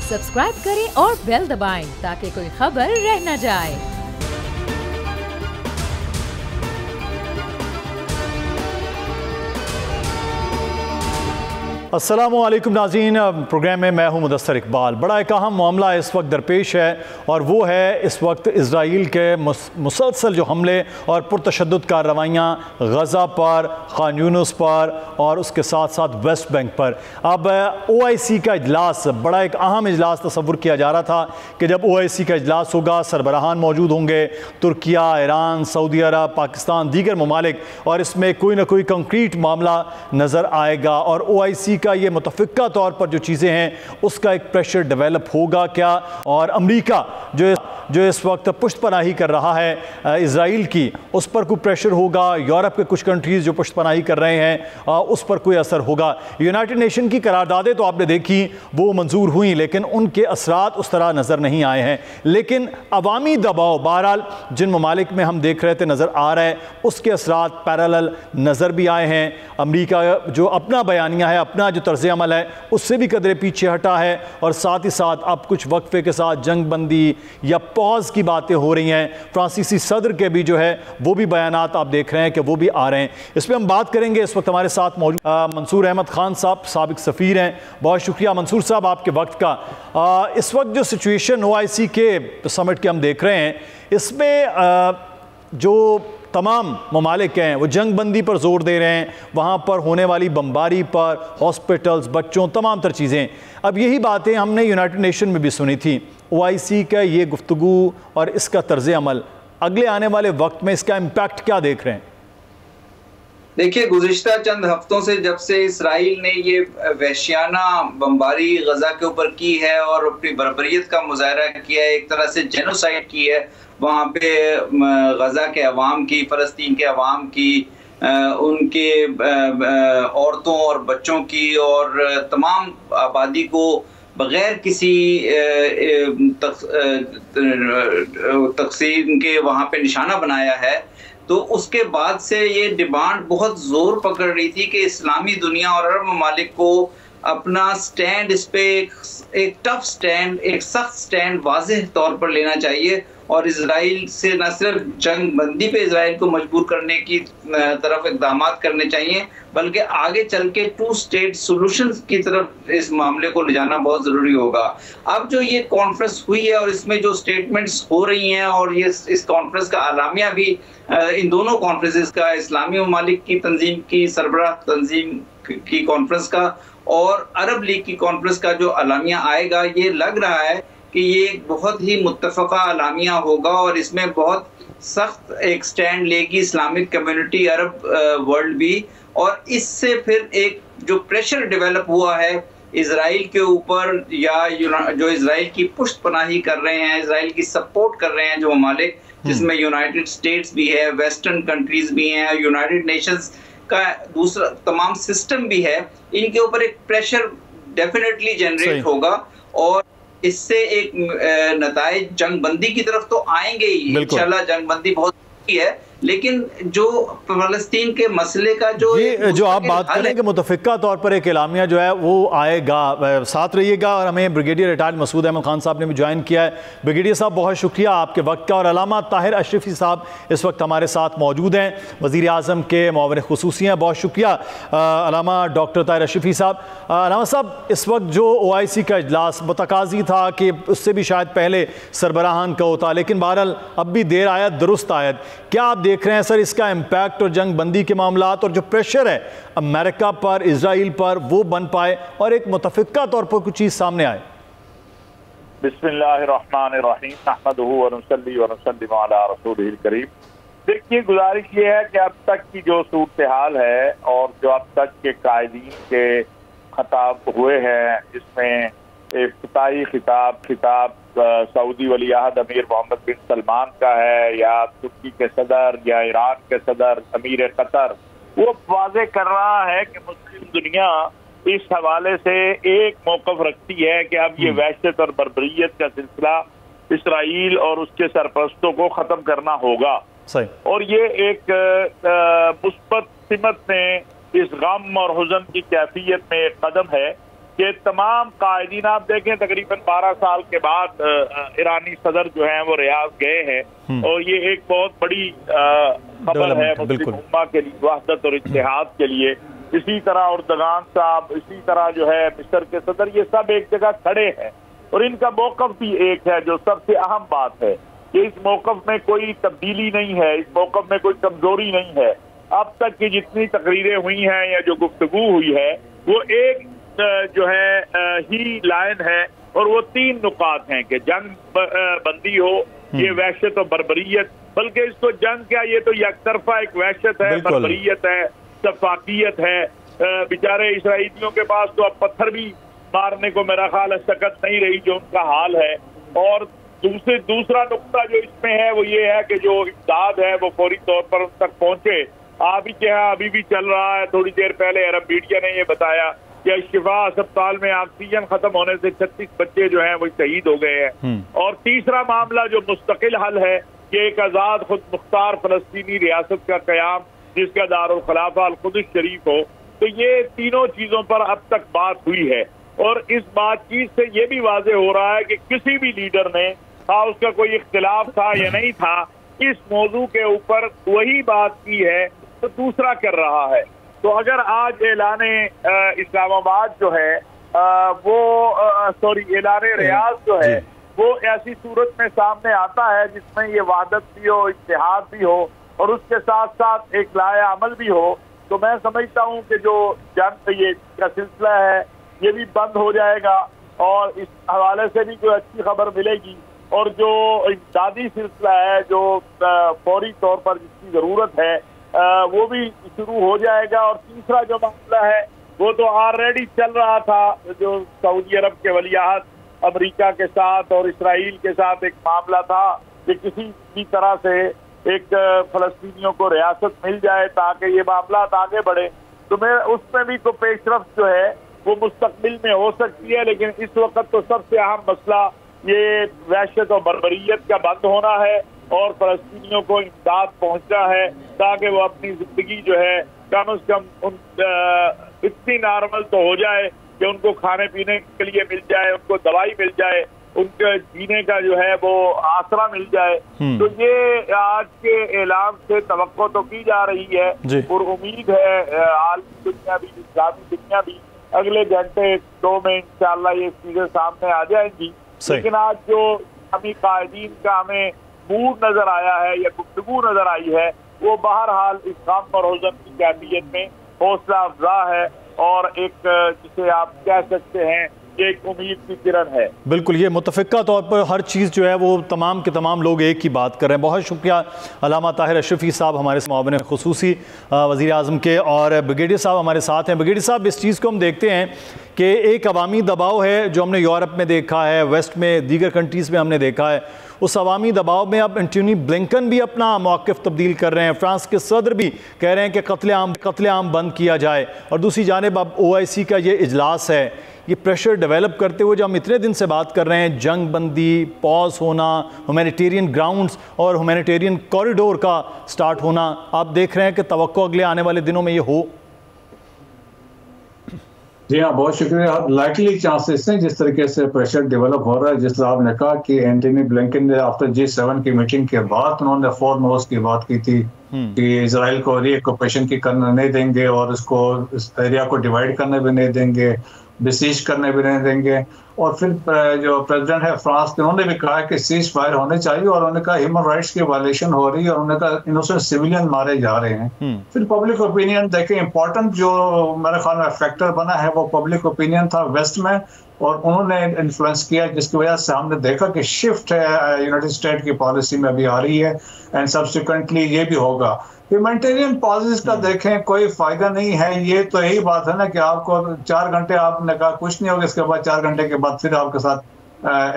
Subscribe करें और bell दबाएं ताकि कोई खबर रह न जाए। अस्सलामुअलैकुम नाज़रीन, प्रोग्राम में मैं हूं मुदस्सर इकबाल। बड़ा एक अहम मामला इस वक्त दरपेश है और वो है इस वक्त इसराइल के मुसलसल जो हमले और पुरतशद्दुद कार्रवाइयाँ गज़ा पर, खान यूनुस पर और उसके साथ साथ वेस्ट बैंक पर। अब OIC का इजलास, बड़ा एक अहम इजलास तस्वुर किया जा रहा था कि जब OIC का इजलास होगा, सरबराहान मौजूद होंगे, तुर्किया, ईरान, सऊदी अरब, पाकिस्तान, दीगर ममालिक, और इसमें कोई ना कोई कंक्रीट मामला नज़र आएगा और OIC का ये मुतफ़िक़ा तौर पर जो चीज़ें हैं उसका एक प्रेशर डेवलप होगा क्या, और अमेरिका जो इस वक्त पुष्टपनाही कर रहा है इज़राइल की, उस पर कोई प्रेशर होगा। यूरोप के कुछ कंट्रीज़ जो पुष्टपनाही कर रहे हैं उस पर कोई असर होगा। यूनाइटेड नेशन की करारदादें तो आपने देखी, वो मंजूर हुई, लेकिन उनके असरात उस तरह नज़र नहीं आए हैं। लेकिन अवामी दबाव बहरहाल जिन ममालिक में हम देख रहे थे नज़र आ रहा है, उसके असरात पैरेलल नज़र भी आए हैं। अमेरिका जो अपना बयानिया है, अपना जो तर्ज़ अमल है, उससे भी कदरे पीछे हटा है और साथ ही साथ अब कुछ वक्फे के साथ जंग बंदी या पॉज की बातें हो रही हैं। फ्रांसीसी सदर के भी जो है वो भी बयानात आप देख रहे हैं कि वो भी आ रहे हैं। इस पर हम बात करेंगे। इस वक्त हमारे साथ मौजूद मंसूर अहमद खान साहब, साबिक सफ़ीर हैं। बहुत शुक्रिया मंसूर साहब आपके वक्त का। इस वक्त जो सिचुएशन OIC के समिट के हम देख रहे हैं, इसमें जो तमाम ममालिक हैं वो जंग बंदी पर जोर दे रहे हैं, वहाँ पर होने वाली बमबारी पर, हॉस्पिटल्स, बच्चों, तमाम तर चीज़ें। अब यही बातें हमने यूनाइटेड नेशन में भी सुनी थी। OIC का ये गुफ्तगू और इसका तर्ज़ अमल अगले आने वाले वक्त में इसका इम्पैक्ट क्या देख रहे हैं? देखिए, गुज़िश्ता चंद हफ्तों से जब से इसराइल ने ये वहशियाना बमबारी गजा के ऊपर की है और अपनी बर्बरियत का मुजाहरा किया है, एक तरह से जेनोसाइड की है वहाँ पे गजा के अवाम की, फ़लस्तीन के अवाम की, उनके औरतों और बच्चों की और तमाम आबादी को बग़ैर किसी तक़सीम के वहाँ पे निशाना बनाया है। तो उसके बाद से ये डिमांड बहुत ज़ोर पकड़ रही थी कि इस्लामी दुनिया और अरब ममालिक को अपना स्टैंड इस पे एक टफ स्टैंड, एक सख्त स्टैंड वाज़ेह तौर पर लेना चाहिए और इजराइल से न सिर्फ जंग बंदी पे इजराइल को मजबूर करने की तरफ इक़दाम करने चाहिए, बल्कि आगे चल के 2 स्टेट सोल्यूशन की तरफ इस मामले को ले जाना बहुत ज़रूरी होगा। अब जो ये कॉन्फ्रेंस हुई है और इसमें जो स्टेटमेंट्स हो रही हैं और ये इस कॉन्फ्रेंस का आलामिया भी, इन दोनों कॉन्फ्रेंसेस का, इस्लामी ममालिक की तंजीम की सरबराह तंजीम की कॉन्फ्रेंस का और अरब लीग की कॉन्फ्रेंस का जो आलामिया आएगा, ये लग रहा है कि ये एक बहुत ही मुत्तफ़क़ा आलामिया होगा और इसमें बहुत सख्त एक स्टैंड लेगी इस्लामिक कम्युनिटी, अरब वर्ल्ड भी। और इससे फिर एक जो प्रेशर डेवलप हुआ है इजराइल के ऊपर, या जो इजराइल की पुष्टपनाही कर रहे हैं, इजराइल की सपोर्ट कर रहे हैं जो ममालिक, जिसमें यूनाइटेड स्टेट्स भी है, वेस्टर्न कंट्रीज भी हैं, यूनाइटेड नेशंस का दूसरा तमाम सिस्टम भी है, इनके ऊपर एक प्रेशर डेफिनेटली जनरेट होगा और इससे एक नताइज जंग बंदी की तरफ तो आएंगे ही। इंशाल्लाह जंग बंदी बहुत है, लेकिन जो फ़लस्तीन के मसले का जो आप बात करें कि मुतफ़िक़ा तौर पर एक एलामिया जो है वो आएगा। साथ रहिएगा। और हमें ब्रिगेडियर रिटायर्ड मसूद अहमद खान साहब ने भी ज्वाइन किया है। ब्रिगेडियर साहब बहुत शुक्रिया आपके वक्त का। और अलामा ताहिर अशरफी साहब इस वक्त हमारे साथ मौजूद हैं, वज़ीर आज़म के मुआविन ख़ुसूसी हैं। बहुत शुक्रिया अलामा डॉक्टर ताहिर अशरफी साहब। अलामा साहब, इस वक्त जो OIC का इजलास मुतकाज़ी था कि उससे भी शायद पहले सरबराहान का होता, लेकिन बहरहाल अब भी देर आयत दुरुस्त आयत। क्या आप देख रहे हैं सर इसका इम्पैक्ट और जंग बंदी के मामलात और जो प्रेशर है अमेरिका पर, इजराइल पर, वो बन पाए और एक मुतफ़िक़ा तौर पर कुछ चीज़ सामने आए? बिस्मिल्लाहिर्रहमानिर्रहीम, नहमदुहु व नुसल्ली व नुसल्लिमु अला रसूलिहिल करीम। देखिए, गुजारिश ये है कि अब तक की जो सूरत हाल है और जो अब तक के कायदीन के खिताब हुए हैं, जिसमें इफ्तिताही खिताब सऊदी वली अहद अमीर मोहम्मद बिन सलमान का है, या तुर्की के सदर, या ईरान के सदर अमीर कतर, वो वाज़े कर रहा है कि मुस्लिम दुनिया इस हवाले से एक मौक़िफ़ रखती है कि अब ये वहशत और बर्बरियत का सिलसिला इसराइल और उसके सरपरस्तों को ख़त्म करना होगा। और ये एक मुस्बत सिमत में इस गम और हुज़न की कैफियत में एक कदम है कि तमाम कायदीन, आप देखें तकरीबन 12 साल के बाद ईरानी सदर जो हैं वो रियाद गए हैं, और ये एक बहुत बड़ी खबर है मुस्लिम उम्मा के लिए, वहदत और इत्तेहाद के लिए। इसी तरह उर्दगान साहब, इसी तरह जो है मिस्र के सदर, ये सब एक जगह खड़े हैं और इनका मौक़िफ़ भी एक है, जो सबसे अहम बात है कि इस मौक़िफ़ में कोई तब्दीली नहीं है, इस मौक़िफ़ में कोई कमजोरी नहीं है। अब तक की जितनी तकरीरें हुई हैं या जो गुफ्तगू हुई है वो एक जो है ही लाइन है, और वो 3 नुकात हैं कि जंग बंदी हो, ये वहशत और बर्बरियत, बल्कि इसको जंग क्या, ये तो यकतरफा एक वहशत है, बर्बरियत है, सफाकियत है। बेचारे इसराइलियों के पास तो अब पत्थर भी मारने को मेरा ख्याल सकत नहीं रही जो उनका हाल है। और दूसरा नुक्ता जो इसमें है वो ये है कि जो इमदाद है वो फौरी तौर पर उन तक पहुंचे। आप ही क्या अभी भी चल रहा है, थोड़ी देर पहले अरब मीडिया ने ये बताया कि शिफा अस्पताल में ऑक्सीजन खत्म होने से 36 बच्चे जो हैं वो शहीद हो गए हैं। और तीसरा मामला जो मुस्तकिल हल है कि एक आज़ाद खुद मुख्तार फलस्तीनी रियासत का क़याम, जिसका दारुल खिलाफा अल कुद्स शरीफ हो। तो ये तीनों चीज़ों पर अब तक बात हुई है, और इस बातचीत से ये भी वाज़ेह हो रहा है कि किसी भी लीडर ने, हाँ उसका कोई इख्तिलाफ था या नहीं था, इस मौजू के ऊपर वही बात की है तो दूसरा कर रहा है। तो अगर आज ऐलाने इस्लामाबाद जो है ऐलाने रियाज जो है वो ऐसी सूरत में सामने आता है जिसमें ये वहदत भी हो, इत्तेहाद भी हो, और उसके साथ साथ एक लाए अमल भी हो, तो मैं समझता हूँ कि जो जंग ये का सिलसिला है ये भी बंद हो जाएगा, और इस हवाले से भी कोई अच्छी खबर मिलेगी। और जो इमदादी सिलसिला है, जो फौरी तौर पर जिसकी ज़रूरत है, वो भी शुरू हो जाएगा। और तीसरा जो मामला है वो तो ऑलरेडी चल रहा था, जो सऊदी अरब के वलीअहद अमेरिका के साथ और इसराइल के साथ एक मामला था कि किसी भी तरह से एक फलस्तीनियों को रियासत मिल जाए ताकि ये मामला आगे बढ़े। तो मैं उसमें भी तो पेशरफ्त जो है वो मुस्तकबिल में हो सकती है, लेकिन इस वक्त तो सबसे अहम मसला ये वहशत और बर्बरियत का बंद होना है और फलस्तीनियों को इमदाद पहुंचना है, ताकि वो अपनी जिंदगी जो है कम से कम इतनी नॉर्मल तो हो जाए कि उनको खाने पीने के लिए मिल जाए, उनको दवाई मिल जाए, उनके जीने का जो है वो आसरा मिल जाए। तो ये आज के ऐलान से तवक्को तो की जा रही है, और उम्मीद है आलमी दुनिया भी, इस्लामी दुनिया भी अगले घंटे 2 में इंशाअल्लाह ये चीजें सामने आ जाएंगी। लेकिन आज जो अभी कायदीन का हमें मूड नजर आया है या गुफ्तगू नजर आई है, वो बहरहाल इस गम और हुज़न की कैफियत में हौसला अफजा है, और एक जिसे आप कह सकते हैं एक उम्मीद की किरण है। बिल्कुल, ये मुतफ़िक़ा तौर पर हर चीज़ जो है वो तमाम के तमाम लोग एक ही बात कर रहे हैं। बहुत शुक्रिया अल्लामा ताहिर अशरफी साहब, हमारे मुआविन ख़ुसूसी वज़ीर आज़म के, और ब्रिगेडियर साहब हमारे साथ हैं। ब्रिगेडियर साहब, इस चीज़ को हम देखते हैं कि एक अवामी दबाव है जो हमने यूरोप में देखा है, वेस्ट में, दीगर कंट्रीज़ में हमने देखा है। उस अवामी दबाव में अब एंटोनी ब्लिंकन भी अपना मौक़िफ़ तब्दील कर रहे हैं, फ्रांस के सदर भी कह रहे हैं कि कत्लेआम बंद किया जाए, और दूसरी जानिब अब OIC का ये इजलास है। ये प्रेशर डेवलप करते हुए जो हम इतने दिन से बात कर रहे हैं, जंग बंदी, पॉज होना, ह्यूमैनिटेरियन ग्राउंड्स और ह्यूमैनिटेरियन कॉरिडोर का स्टार्ट होना, आप देख रहे हैं कि तवक्को अगले आने वाले दिनों में ये हो? जी हाँ, बहुत शुक्रिया। लाइकली चांसेस हैं जिस तरीके से प्रेशर डेवलप हो रहा है, जिस तरह आपने कहा कि एंटोनी ब्लिंकन ने आफ्टर G7 की मीटिंग के बाद उन्होंने फॉरमोस्ट की बात की थी कि इजराइल को रीऑक्युपेशन की करने नहीं देंगे और इसको, इस एरिया को डिवाइड करने भी नहीं देंगे, बिसीज करने भी नहीं देंगे। और फिर जो प्रेसिडेंट है फ्रांस के, उन्होंने भी कहा कि सीज फायर होने चाहिए, और उन्होंने कहा ह्यूमन राइट्स की वायलेशन हो रही है, और उन्होंने कहा इनोसेंट सिविलियन मारे जा रहे हैं। फिर पब्लिक ओपिनियन देखें, इंपॉर्टेंट जो मेरे ख्याल में फैक्टर बना है वो पब्लिक ओपिनियन था वेस्ट में, और उन्होंने इन्फ्लुएंस किया, जिसकी वजह से हमने देखा कि शिफ्ट है यूनाइटेड स्टेट की पॉलिसी में अभी आ रही है, एंड सब्सिक्वेंटली ये भी होगा। ह्यूमैनिटेरियन पॉलिसीज का देखें, कोई फायदा नहीं है। ये तो यही बात है ना कि आपको 4 घंटे आपने कहा कुछ नहीं होगा, इसके बाद 4 घंटे के बाद फिर आपके साथ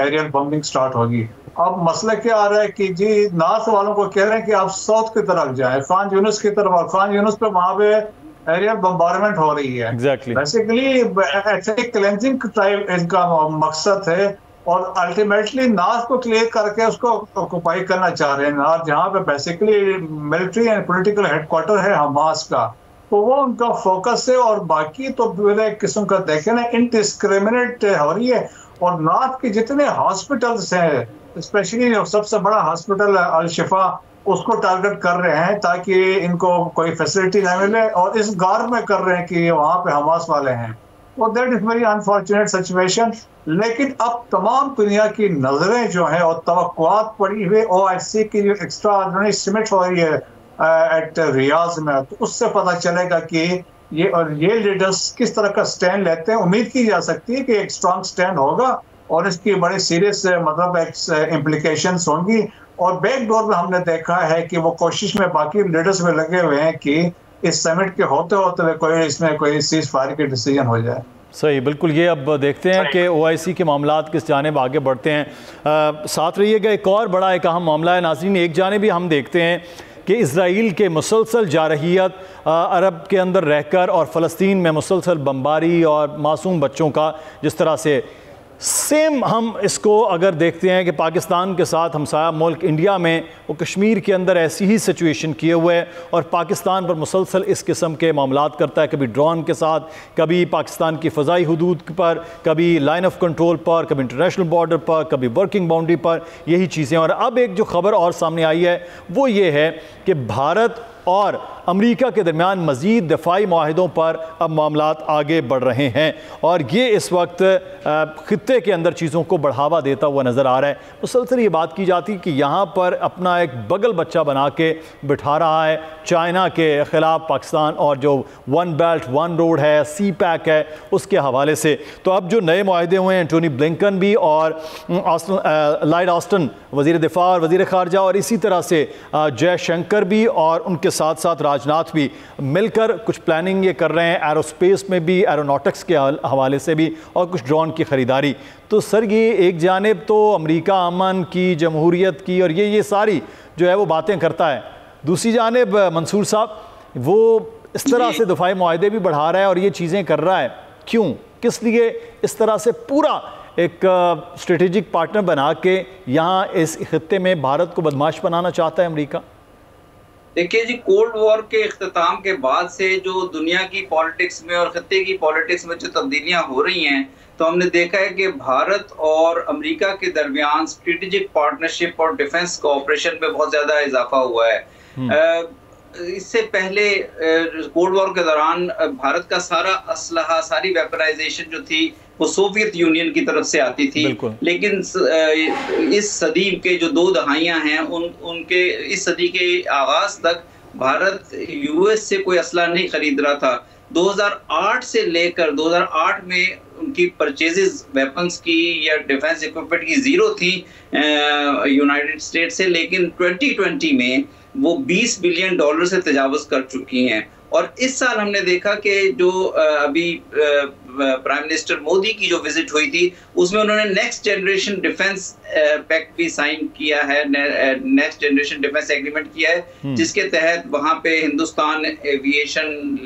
एरियल बम्बिंग स्टार्ट होगी। अब मसला क्या आ रहा है कि जी नॉर्थ वालों को कह रहे हैं कि आप साउथ की तरफ जाए, खान यूनिस की तरफ, और खान यूनिस पे वहां पे एरियल बम्बारमेंट हो रही है। बेसिकली एथनिक क्लेंजिंग टाइप इनका मकसद है, और अल्टीमेटली नॉर्थ को क्लियर करके उसको ऑक्युपाई करना चाह रहे हैं। नॉर्थ जहाँ पे basically military and political headquarter है हमास का, तो वो उनका फोकस है। और बाकी तो पूरे किस्म का देखें ना, इनडिस्क्रिमिनेट हो रही है। और नॉर्थ के जितने हॉस्पिटल्स हैं, स्पेशली सबसे बड़ा हॉस्पिटल अल शिफा, उसको टारगेट कर रहे हैं ताकि इनको कोई फैसिलिटी ना मिले, और इस गौर में कर रहे हैं कि वहाँ पे हमास वाले हैं। तो that is very unfortunate situation. लेकिन अब तमाम दुनिया की नजरें जो हैं और तवक्कुआत पड़ी हुई OIC की जो एक्स्ट्रा ऑर्डिनरी समिट हो रही है एट रियाज में, तो उससे पता चलेगा कि ये लीडर्स किस तरह का स्टैंड लेते हैं। उम्मीद की जा सकती है कि एक स्ट्रांग स्टैंड होगा और इसकी बड़ी सीरियस मतलब इम्प्लीकेशंस होंगी। और बैक डोर में हमने देखा है कि वो कोशिश में बाकी लीडर्स में लगे हुए हैं कि इस समिट के होते होते कोई इसमें कोई सीज फायर की डिसीजन हो जाए। सही, बिल्कुल। ये अब देखते हैं कि OIC के मामलात किस जानिब आगे बढ़ते हैं। साथ रहिएगा। एक और बड़ा एक अहम मामला है नाज़रीन। एक जानिब हम देखते हैं कि इज़राइल के मुसलसल जारहियत अरब के अंदर रहकर और फ़लस्तीन में मुसलसल बमबारी और मासूम बच्चों का जिस तरह से सेम हम इसको अगर देखते हैं कि पाकिस्तान के साथ हमसाया मुल्क इंडिया में वो कश्मीर के अंदर ऐसी ही सिचुएशन किए हुए है और पाकिस्तान पर मुसलसल इस किस्म के मामलात करता है, कभी ड्रोन के साथ, कभी पाकिस्तान की फ़ज़ाई हदूद पर, कभी लाइन ऑफ कंट्रोल पर, कभी इंटरनेशनल बॉर्डर पर, कभी वर्किंग बाउंड्री पर, यही चीज़ें। और अब एक जो ख़बर और सामने आई है वो ये है कि भारत और अमेरिका के दरमियान मज़ीद दफ़ाई माहिदों पर अब मामलात आगे बढ़ रहे हैं और ये इस वक्त ख़ित्ते के अंदर चीज़ों को बढ़ावा देता हुआ नज़र आ रहा है। मुसलसल ये बात की जाती है कि यहाँ पर अपना एक बगल बच्चा बना के बिठा रहा है चाइना के ख़िलाफ़ पाकिस्तान, और जो वन बेल्ट वन रोड है, CPEC है, उसके हवाले से। तो अब जो नए माहिदे हुए हैं, एंटोनी ब्लिंकन भी और लॉयड ऑस्टिन वज़ीर दिफा और वज़ीर ख़ारजा, और इसी तरह से जयशंकर भी और उनके साथ साथ राजनाथ भी मिलकर कुछ प्लानिंग ये कर रहे हैं, एरोस्पेस में भी, एरोनॉटिक्स के हवाले से भी, और कुछ ड्रोन की ख़रीदारी। तो सर ये एक जानिब तो अमेरिका अमन की, जमहूरियत की और ये सारी जो है वो बातें करता है, दूसरी जानिब मंसूर साहब वो इस तरह से दफ़ाई मुआहदे भी बढ़ा रहा है और ये चीज़ें कर रहा है। क्यों, किस लिए इस तरह से पूरा एक स्ट्रेटेजिक पार्टनर बना के यहाँ इस खित्ते में भारत को बदमाश बनाना चाहता है अमेरिका? देखिए जी, कोल्ड वॉर के इख्तिताम के बाद से जो दुनिया की पॉलिटिक्स में और खत्ते की पॉलिटिक्स में जो तब्दीलियां हो रही हैं, तो हमने देखा है कि भारत और अमेरिका के दरमियान स्ट्रेटेजिक पार्टनरशिप और डिफेंस कोऑपरेशन में बहुत ज़्यादा इजाफा हुआ है। इससे पहले कोल्ड वॉर के दौरान भारत का सारा असलहा, सारी वेपनाइजेशन जो थी वो सोवियत यूनियन की तरफ से आती थी, लेकिन इस सदी के जो 2 दहाइयां हैं उनके इस सदी के आगाज तक भारत US से कोई असला नहीं खरीद रहा था। 2008 से लेकर 2008 में उनकी परचेजेस वेपन्स की या डिफेंस इक्विपमेंट की ज़ीरो थी यूनाइटेड स्टेट से, लेकिन 2020 में वो $20 बिलियन से तजावज़ कर चुकी हैं। और इस साल हमने देखा कि जो अभी प्राइम मिनिस्टर मोदी की जो विजिट हुई थी उसमें उन्होंने नेक्स्ट जनरेशन डिफेंस पैक्ट भी साइन किया है, नेक्स्ट जनरेशन डिफेंस एग्रीमेंट किया है, जिसके तहत वहाँ पे हिंदुस्तान एविएशन,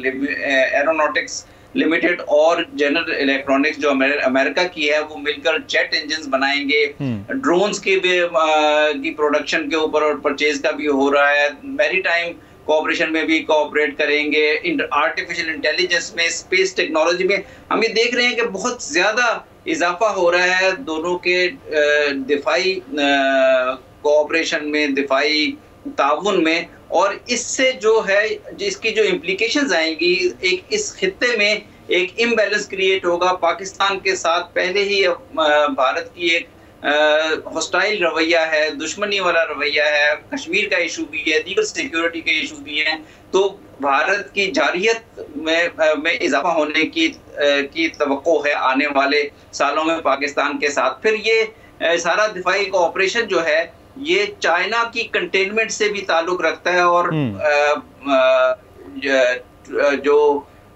एरोनॉटिक्स लिमिटेड और जनरल इलेक्ट्रॉनिक्स जो अमेरिका की है वो मिलकर जेट इंजन्स बनाएंगे। ड्रोन्स के भी की प्रोडक्शन के ऊपर और परचेज का भी हो रहा है। मैरीटाइम कोऑपरेशन में भी कोऑपरेट करेंगे। आर्टिफिशियल इंटेलिजेंस में, स्पेस टेक्नोलॉजी में हम ये देख रहे हैं कि बहुत ज़्यादा इजाफा हो रहा है दोनों के दिफाई कोऑपरेशन में, दिफाई ताउन में। और इससे जो है जिसकी जो इम्प्लीकेशंस आएंगी, एक इस खित्ते में एक इम्बैलेंस क्रिएट होगा। पाकिस्तान के साथ पहले ही भारत की एक हॉस्टाइल रवैया है, दुश्मनी वाला रवैया है, कश्मीर का इशू भी है, दीगर सिक्योरिटी के इशू भी हैं। तो भारत की जारियत में इजाफा होने की तवक्को है आने वाले सालों में पाकिस्तान के साथ। फिर ये सारा दिफाई कोऑपरेशन जो है ये चाइना की कंटेनमेंट से भी ताल्लुक रखता है और जो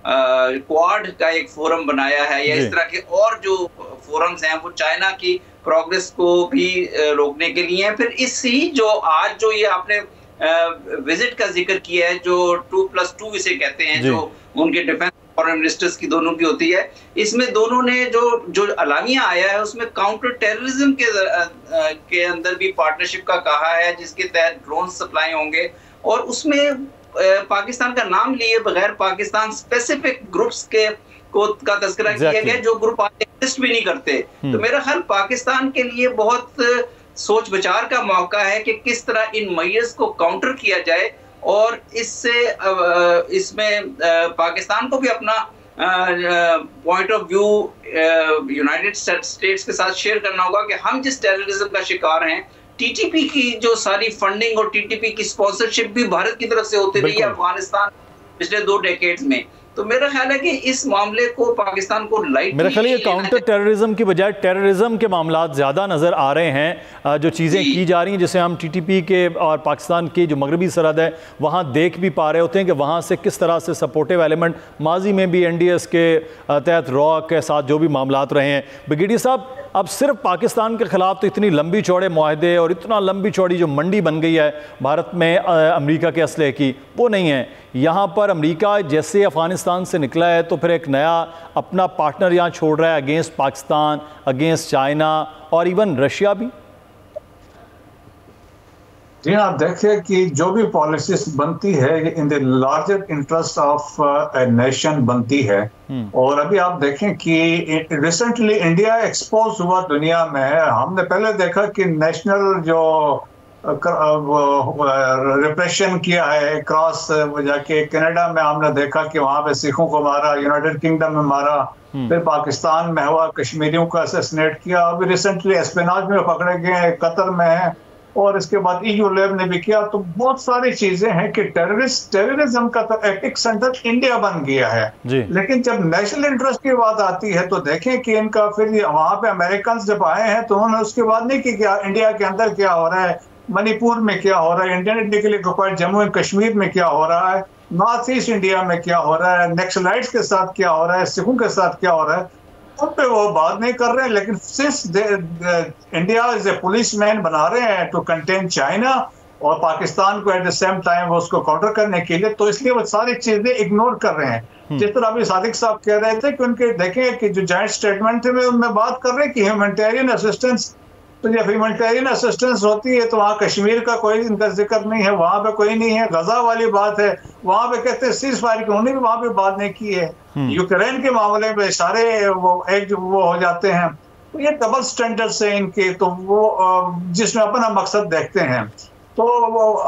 क्वाड का एक फोरम बनाया है या इस तरह के और जो फोरम्स हैं वो चाइना की प्रोग्रेस को भी रोकने के लिए हैं। फिर इसी जो आज जो ये आपने विजिट का जिक्र किया है, जो 2+2 इसे कहते हैं, जो उनके डिफेंस फॉरेन मिनिस्टर्स की दोनों की होती है, इसमें दोनों ने जो अलामिया आया है उसमें काउंटर टेररिज्म के अंदर भी पार्टनरशिप का कहा है, जिसके तहत ड्रोन सप्लाई होंगे। और उसमें पाकिस्तान का नाम लिए बगैर पाकिस्तान स्पेसिफिक ग्रुप्स के का तस्करा किया गया जो ग्रुप आज एग्जिस्ट भी नहीं करते। तो मेरा ख्याल पाकिस्तान के लिए बहुत सोच विचार का मौका है कि किस तरह इन मैयस को काउंटर किया जाए, और इसमें पाकिस्तान को भी अपना point of view United states के साथ शेयर करना होगा कि हम जिस टेररिज्म का शिकार हैं, टीटीपी की जो सारी फंडिंग और टीटीपी की स्पॉन्सरशिप भी भारत की तरफ से होती रही है अफगानिस्तान पिछले 2 डेकेड्स में। तो मेरा ख्याल है कि इस मामले को पाकिस्तान को लाइट, मेरा ख्याल है काउंटर टेररिज्म की बजाय टेररिज्म के मामलात ज़्यादा नज़र आ रहे हैं, जो चीज़ें की जा रही हैं, जैसे हम टीटीपी के और पाकिस्तान की जो मगरबी सरहद है वहाँ देख भी पा रहे होते हैं कि वहाँ से किस तरह से सपोर्टिव एलिमेंट माजी में भी NDS के तहत रॉ के साथ जो भी मामलात रहे हैं। ब्रिगेडियर साहब, अब सिर्फ पाकिस्तान के ख़िलाफ़ तो इतनी लंबी चौड़े मुआहदे और इतना लंबी चौड़ी जो मंडी बन गई है भारत में अमेरिका के असले की, वो नहीं है। यहाँ पर अमेरिका जैसे अफ़गानिस्तान से निकला है तो फिर एक नया अपना पार्टनर यहाँ छोड़ रहा है अगेंस्ट पाकिस्तान, अगेंस्ट चाइना और इवन रशिया भी। जी आप देखिए कि जो भी पॉलिसीज बनती है in the larger interest of a nation बनती है। और अभी आप देखें कि रिसेंटली इंडिया एक्सपोज हुआ दुनिया में। हमने पहले देखा कि नेशनल जो रिप्रेशन किया है क्रॉस जाके कनाडा में, हमने देखा कि वहां पे सिखों को मारा, यूनाइटेड किंगडम में मारा, फिर पाकिस्तान में हुआ, कश्मीरियों को असैसिनेट किया, अभी रिसेंटली एस्पेनाज में पकड़े गए, कतर में है, और इसके बाद EU लैब ने भी किया। तो बहुत सारी चीजें हैं कि टेररिज्म का तो एपिक सेंटर इंडिया बन गया है। लेकिन जब नेशनल इंटरेस्ट की बात आती है तो देखें कि इनका फिर वहां पे अमेरिकन जब आए हैं तो उन्होंने उसके बाद नहीं कि क्या इंडिया के अंदर क्या हो रहा है, मणिपुर में क्या हो रहा है, Indian individually occupied Jammu and Kashmir में क्या हो रहा है, नॉर्थ ईस्ट इंडिया में क्या हो रहा है, नक्सलाइट्स के साथ क्या हो रहा है, सिखों के साथ क्या हो रहा है, उन पे वो बात नहीं कर रहे हैं। लेकिन since India is a policeman बना रहे हैं टू कंटेन चाइना और पाकिस्तान को एट द सेम टाइम वो उसको काउंटर करने के लिए, तो इसलिए वो सारी चीजें इग्नोर कर रहे हैं। जिस तरह अभी सादिक साहब कह रहे थे कि उनके देखें कि जो जॉइंट स्टेटमेंट थे उनमें बात कर रहे हैं कि ह्यूमैनिटेरियन असिस्टेंस, तो जब ह्यूमैनिटेरियन असिस्टेंस होती है तो वहाँ कश्मीर का कोई इनका जिक्र नहीं है, वहाँ पे कोई नहीं है। गजा वाली बात है, वहाँ पे कहते हैं सीज फायर की, उन्होंने भी वहाँ पे बात नहीं की है। यूक्रेन के मामले में सारे वो हो जाते हैं। तो ये डबल स्टैंडर्ड्स हैं इनके, तो वो जिसमें अपना मकसद देखते हैं। तो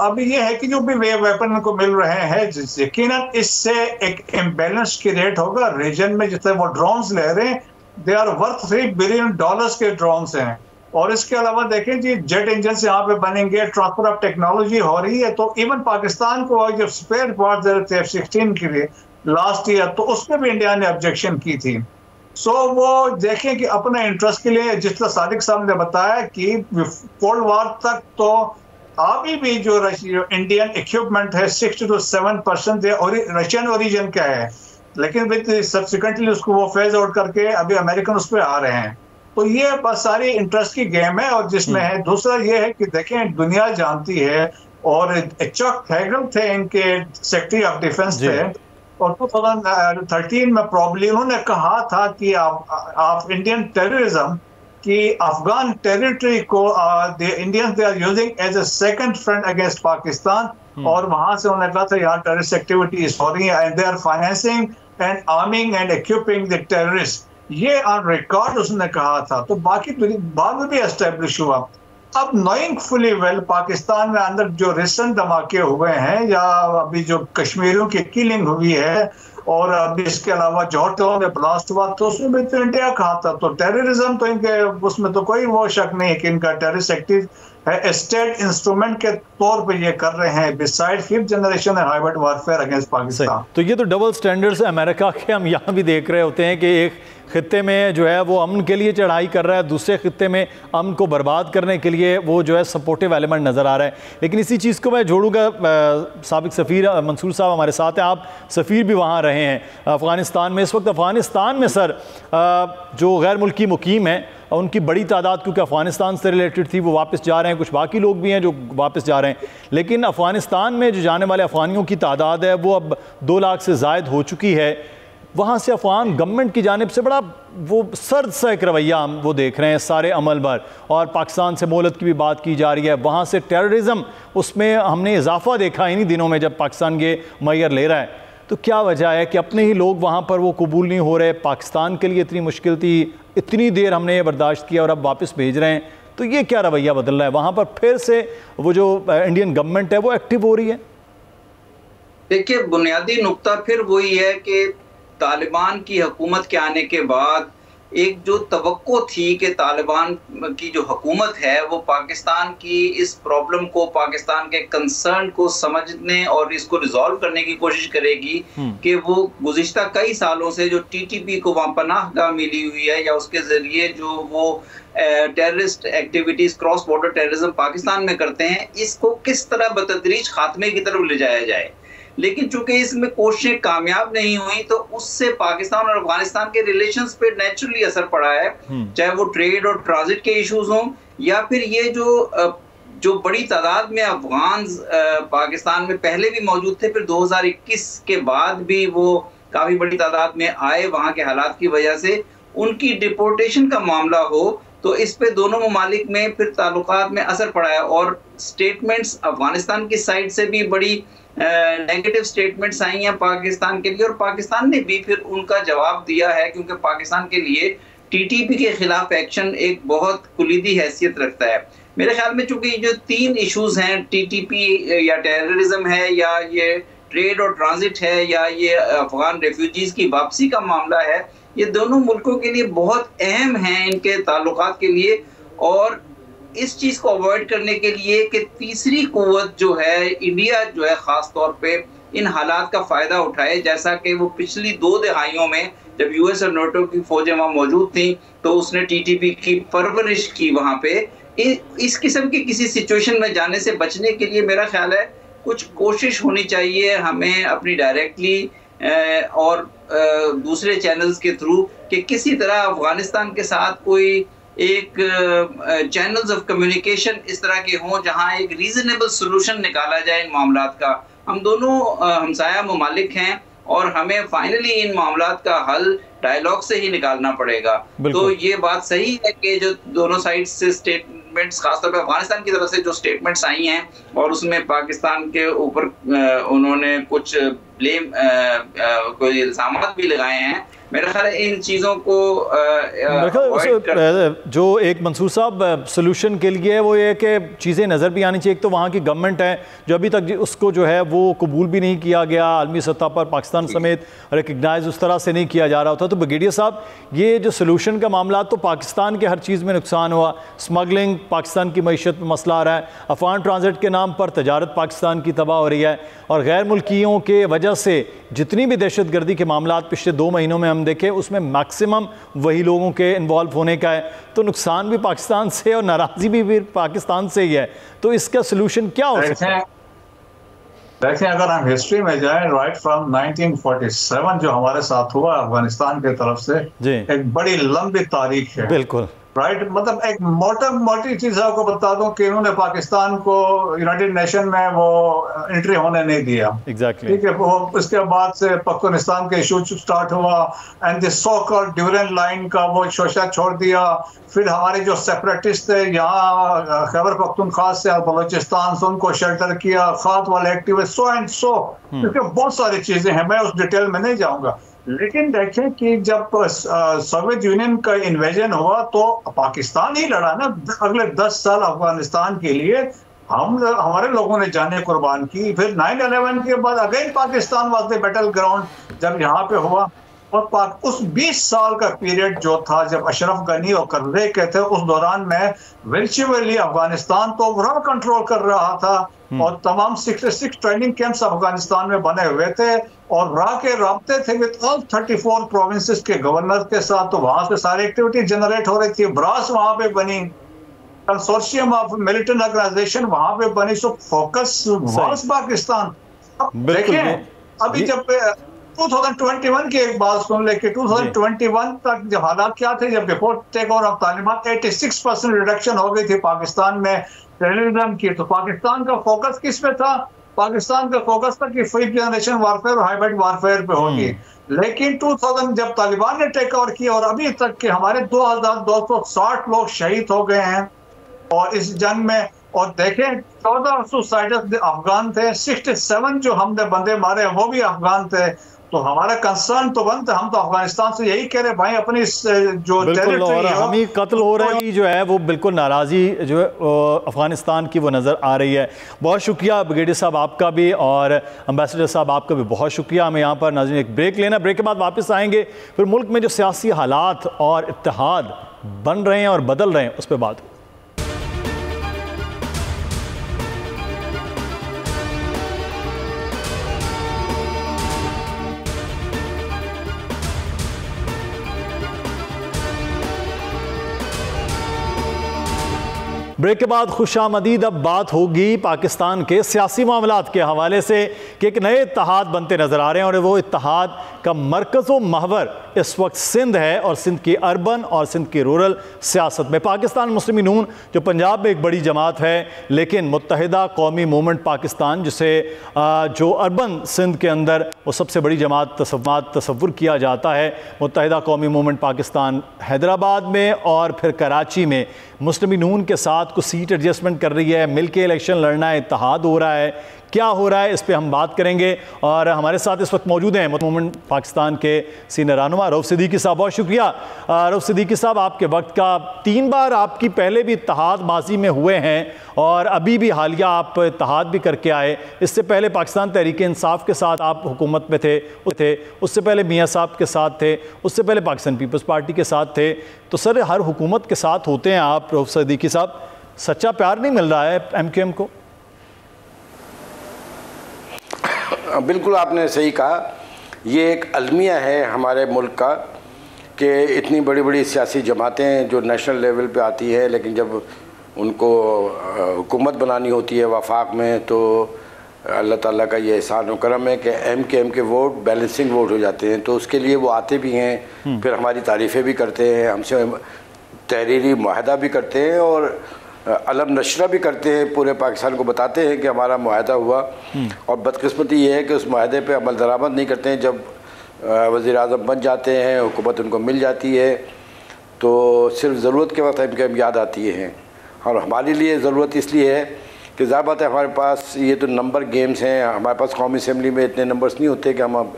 अभी ये है कि जो भी वेपन को मिल रहे हैं यकीनन इससे एक इम्बैलेंस क्रिएट होगा रीजन में। जितने वो ड्रोन्स ले रहे हैं दे आर वर्थ $3 बिलियन के ड्रोन्स हैं। और इसके अलावा देखें जी जेट इंजन से यहाँ पे बनेंगे, ट्रांसफर ऑफ टेक्नोलॉजी हो रही है। तो इवन पाकिस्तान को जब स्पेयर पार्ट दे रहे थे F-16 के लिए लास्ट ईयर, तो उसमें भी इंडिया ने ऑब्जेक्शन की थी। सो वो देखें कि अपने इंटरेस्ट के लिए, जिस तरह सादिक साहब ने बताया कि कोल्ड वॉर तक तो अभी भी जो इंडियन इक्विपमेंट है 60 to 7% रशियन ओरिजिन का है, लेकिन विद सब्सिक्वेंटली उसको वो फेज आउट करके अभी अमेरिकन उस पर आ रहे हैं। तो ये बस सारी इंटरेस्ट की गेम है। और जिसमें है दूसरा ये है कि देखें दुनिया जानती है, और चक हैगल थे इनके सेक्रेटरी ऑफ डिफेंस थे, और 2013 में प्रॉब्ली उन्होंने कहा था कि आप इंडियन टेररिज्म कि अफगान टेरिटरी को Indians they are using as a second front against Pakistan. और वहां से उन्होंने कहा था यहाँ टेररिस्ट एक्टिविटीज हो रही है and they are financing and arming and equipping the terrorist. ये ऑन रिकॉर्ड उसने कहा था। तो बाकी बाद में भी एस्टेब्लिश हुआ। अब नोइंग फुली वेल पाकिस्तान में अंदर जो रिसेंट धमाके हुए हैं या अभी जो कश्मीरियों की किलिंग हुई है, और अभी इसके अलावा जौहर में ब्लास्ट हुआ, तो उसमें भी तो इंडिया कहा था। तो टेररिज्म तो इनके उसमें तो कोई वो शक नहीं है कि इनका टेररिस्ट एक्टिव है, स्टेट इंस्ट्रूमेंट के तौर पे ये कर रहे हैं beside 5th generation hybrid warfare against Pakistan. तो ये तो डबल स्टैंडर्ड्स अमेरिका के हम यहाँ भी देख रहे होते हैं कि एक खित्ते में जो है वो अमन के लिए चढ़ाई कर रहा है, दूसरे खित्ते में अमन को बर्बाद करने के लिए वो जो है सपोर्टिव एलिमेंट नज़र आ रहा है। लेकिन इसी चीज़ को मैं जोड़ूंगा, साबिक सफ़ीर मंसूर साहब हमारे साथ हैं, आप सफ़ीर भी वहाँ रहे हैं अफ़गानिस्तान में। इस वक्त अफ़गानिस्तान में सर जो गैर मुल्की मुकीम हैं उनकी बड़ी तादाद, क्योंकि अफ़गानिस्तान से रिलेटेड थी, वो वापस जा रहे हैं, कुछ बाकी लोग भी हैं जो वापस जा रहे हैं। लेकिन अफ़गानिस्तान में जो जाने वाले अफ़गानियों की तादाद है वो अब 2 लाख से ज़ायद हो चुकी है। वहाँ से अफगान गवर्नमेंट की जानिब से बड़ा वो सर्द सा एक रवैया हम वो देख रहे हैं सारे अमल पर, और पाकिस्तान से मोहलत की भी बात की जा रही है। वहाँ से टेररिज्म उसमें हमने इजाफा देखा इन्हीं दिनों में जब पाकिस्तान ये मैयर ले रहा है। तो क्या वजह है कि अपने ही लोग वहाँ पर वो कबूल नहीं हो रहे? पाकिस्तान के लिए इतनी मुश्किल थी, इतनी देर हमने ये बर्दाश्त किया और अब वापस भेज रहे हैं, तो ये क्या रवैया बदल रहा है? वहाँ पर फिर से वो जो इंडियन गवर्नमेंट है वो एक्टिव हो रही है? देखिए, बुनियादी नुक्ता फिर वही है कि तालिबान की हुकूमत के आने के बाद एक जो तवक्को थी कि तालिबान की जो हुकूमत है वो पाकिस्तान की इस प्रॉब्लम को, पाकिस्तान के कंसर्न को समझने और इसको रिजॉल्व करने की कोशिश करेगी कि वो गुज़िश्ता कई सालों से जो टीटीपी को वहाँ पनाहगाह मिली हुई है या उसके ज़रिए जो वो terrorist activities, cross border terrorism Pakistan में करते हैं, इसको किस तरह बतदरीज खात्मे की तरफ ले जाया जाए। लेकिन चूंकि इसमें कोशिशें कामयाब नहीं हुई तो उससे पाकिस्तान और अफगानिस्तान के रिलेशंस पे नेचुरली असर पड़ा है, चाहे वो ट्रेड और ट्रांजिट के इश्यूज हों या फिर ये जो बड़ी तादाद में अफगान पाकिस्तान में पहले भी मौजूद थे, फिर 2021 के बाद भी वो काफ़ी बड़ी तादाद में आए वहाँ के हालात की वजह से, उनकी डिपोर्टेशन का मामला हो तो इस पे दोनों ममालिक में फिर ताल्लुकात में असर पड़ा है। और स्टेटमेंट्स अफगानिस्तान की साइड से भी बड़ी नेगेटिव स्टेटमेंट्स आई हैं पाकिस्तान के लिए, और पाकिस्तान ने भी फिर उनका जवाब दिया है, क्योंकि पाकिस्तान के लिए टीटीपी के खिलाफ एक्शन एक बहुत कुलीदी हैसियत रखता है। मेरे ख्याल में चूंकि जो 3 इश्यूज हैं, टीटीपी या टेररिज्म है या ये ट्रेड और ट्रांजिट है या ये अफगान रेफ्यूजीज की वापसी का मामला है, ये दोनों मुल्कों के लिए बहुत अहम हैं इनके ताल्लुकात के लिए। और इस चीज़ को अवॉइड करने के लिए कि तीसरी कुव्वत जो है इंडिया जो है ख़ास तौर पे इन हालात का फ़ायदा उठाए, जैसा कि वो पिछली 2 दहाइयों में जब यूएस और नाटो की फ़ौजें वहाँ मौजूद थी तो उसने टीटीपी की परवरिश की वहाँ पे। इस किस्म की किसी सिचुएशन में जाने से बचने के लिए मेरा ख्याल है कुछ कोशिश होनी चाहिए हमें अपनी डायरेक्टली और दूसरे चैनल्स के थ्रू कि किसी तरह अफगानिस्तान के साथ कोई एक चैनल्स ऑफ कम्युनिकेशन इस तरह के हों जहां एक रीजनेबल सोल्यूशन निकाला जाए इन मामलात का। हम दोनों हमसाया ममालिक हैं और हमें फाइनली इन मामलात का हल डायलॉग से ही निकालना पड़ेगा। तो ये बात सही है कि जो दोनों साइड से स्टेटमेंट्स, खासतौर पर अफगानिस्तान की तरफ से जो स्टेटमेंट्स आई हैं और उसमें पाकिस्तान के ऊपर उन्होंने कुछ ब्लेम कोई इल्जामात भी लगाए हैं, मेरा ख्याल है इन चीज़ों को जो एक मंसूर साहब सोल्यूशन के लिए वो ये कि चीज़ें नज़र भी आनी चाहिए। एक तो वहाँ की गवर्नमेंट है जो अभी तक उसको जो है वो कबूल भी नहीं किया गया, आलमी सतह पर पाकिस्तान समेत रिकग्नाइज उस तरह से नहीं किया जा रहा होता। तो ब्रिगेडियर साहब, ये जो सोल्यूशन का मामला, तो पाकिस्तान के हर चीज़ में नुकसान हुआ, स्मगलिंग पाकिस्तान की मईशत में मसला आ रहा है, अफगान ट्रांजिट के नाम पर तजारत पाकिस्तान की तबाह हो रही है, और गैर मुल्कियों के वजह से जितनी भी दहशत गर्दी के मामला पिछले 2 महीनों में हम देखें उसमें मैक्सिमम वही लोगों के इन्वॉल्व होने का है। तो नुकसान भी पाकिस्तान से और नाराज़गी भी पाकिस्तान से ही है। तो इसका सोल्यूशन क्या हो सकता है? देखिए, अगर हम हिस्ट्री में जाएं, राइट फ्रॉम 1947 जो हमारे साथ हुआ अफगानिस्तान की तरफ से, एक बड़ी लंबी तारीख है। बिल्कुल राइट, मतलब एक मोटी चीज आपको बता दूं कि इन्होंने पाकिस्तान को यूनाइटेड नेशन में वो एंट्री होने नहीं दिया। एग्जैक्टली ठीक है, वो उसके बाद से पाकिस्तान के इशू स्टार्ट हुआ and the so called Durand line का वो शोशा छोड़ दिया। फिर हमारे जो सेपरेटिस्ट थे यहाँ खैबर पख्तूनख्वा से और बलोचिस्तान से, उनको शेल्टर किया, खात वाले एक्टिविस्ट, सो एंड सो, क्योंकि बहुत सारी चीजें हैं, मैं उस डिटेल में नहीं जाऊंगा। लेकिन देखें कि जब सोवियत यूनियन का इन्वेजन हुआ तो पाकिस्तान ही लड़ा ना अगले 10 साल अफगानिस्तान के लिए, हमारे लोगों ने जाने कुर्बान की। फिर 9/11 के बाद again Pakistan was the battle ground जब यहाँ पे हुआ, और उस 20 साल का पीरियड जो था जब अशरफ गनी और करज़ई के थे, उस दौरान में वर्चुअली अफगानिस्तान तो ओवरऑल कंट्रोल कर रहा था और तमाम 66 ट्रेनिंग कैंप्स अफगानिस्तान में बने हुए थे और राह के राब्ते थे विद ऑल 34 प्रोविंसेस के गवर्नर के साथ। तो वहां से सारी एक्टिविटी जनरेट हो रही थी। ब्रास वहां पे बनी, कंसोर्शियम ऑफ मिलिटेंट ऑर्गेनाइजेशन वहां पे बनी। So focus was Pakistan. देखिए, अभी जब 2021 की एक बात सुन ले कि 2021 तक जब हालात क्या थे, जब before take over of Taliban 86% reduction हो गई थी पाकिस्तान में टेररिज्म की। तो पाकिस्तान का फोकस किस पे था? पाकिस्तान का फोकस था कि फिफ्थ जनरेशन वारफेयर और हाइब्रिड वारफेयर पे होगी। लेकिन 2000 जब तालिबान ने टेक ओवर किया और अभी तक के हमारे 2260 लोग शहीद हो गए हैं और इस जंग में, और देखें 14 सुसाइडर्स अफगान थे, 67 जो हमने बंदे मारे वो भी अफगान थे। तो हमारा कंसर्न तो बनता, हम तो अफगानिस्तान से यही कह रहे भाई अपनी जो बिल्कुल, और हम ही कत्ल हो रहे हैं जो है वो बिल्कुल नाराज़ी जो है अफगानिस्तान की वो नज़र आ रही है। बहुत शुक्रिया ब्रिगेडियर साहब आपका भी, और एम्बेसडर साहब आपका भी बहुत शुक्रिया। हमें यहाँ पर नाज़रीन एक ब्रेक लेना, ब्रेक के बाद वापस आएंगे, फिर मुल्क में जो सियासी हालात और इत्तेहाद बन रहे हैं और बदल रहे हैं उस पर बात हो। ब्रेक के बाद खुशामदीद अब बात होगी पाकिस्तान के सियासी मामलात के हवाले से कि एक नए इत्तेहाद बनते नज़र आ रहे हैं, और वो इत्तेहाद का मरकज़ व महवर इस वक्त सिंध है, और सिंध की अर्बन और सिंध की रूरल सियासत में पाकिस्तान मुस्लिम नून जो पंजाब में एक बड़ी जमात है, लेकिन मुत्तहिदा कौमी मूवमेंट पाकिस्तान जिसे जो अर्बन सिंध के अंदर वो सबसे बड़ी जमात तस्वुर किया जाता है, मुत्तहिदा कौमी मूवमेंट पाकिस्तान हैदराबाद में और फिर कराची में मुस्लिम नून के साथ कुछ सीट एडजस्टमेंट कर रही है, मिल के इलेक्शन लड़ना है, इत्तेहाद हो रहा है, क्या हो रहा है इस पे हम बात करेंगे। और हमारे साथ इस वक्त मौजूद हैं मूवमेंट पाकिस्तान के सीनियर रहनुमा रऊफ सिद्दीकी साहब। बहुत शुक्रिया रऊफ सिद्दीकी साहब आपके वक्त का। 3 बार आपकी पहले भी इत्तेहाद माजी में हुए हैं और अभी भी हालिया आप इत्तेहाद भी करके आए। इससे पहले पाकिस्तान तहरीक इंसाफ के साथ आप हुकूमत में थे, उससे पहले मियाँ साहब के साथ थे, उससे पहले पाकिस्तान पीपल्स पार्टी के साथ थे। तो सर हर हुकूमत के साथ होते हैं आप रऊफ सिद्दीकी साहब, सच्चा प्यार नहीं मिल रहा है MQM को? बिल्कुल आपने सही कहा, ये एक अलमिया है हमारे मुल्क का कि इतनी बड़ी बड़ी सियासी जमातें जो नेशनल लेवल पे आती है, लेकिन जब उनको हुकूमत बनानी होती है वफाक में, तो अल्लाह ताला का ये एहसान व करम है कि MQM के वोट बैलेंसिंग वोट हो जाते हैं। तो उसके लिए वो आते भी हैं, फिर हमारी तारीफ़ें भी करते हैं, हमसे तहरीरी मुआहदा भी करते हैं और अलम नशरा भी करते हैं, पूरे पाकिस्तान को बताते हैं कि हमारा मुआहदा हुआ। और बदकिस्मती ये है कि उस मुआहदे पे अमल दरामद नहीं करते हैं। जब वज़ीर आज़म बन जाते हैं, हुकूमत उनको मिल जाती है, तो सिर्फ ज़रूरत के वक्त MQM याद आती है। और हमारे लिए ज़रूरत इसलिए है कि ज़ाहिर बात है हमारे पास ये तो नंबर गेम्स हैं, हमारे पास कौमी असम्बली में इतने नंबर्स नहीं होते कि हम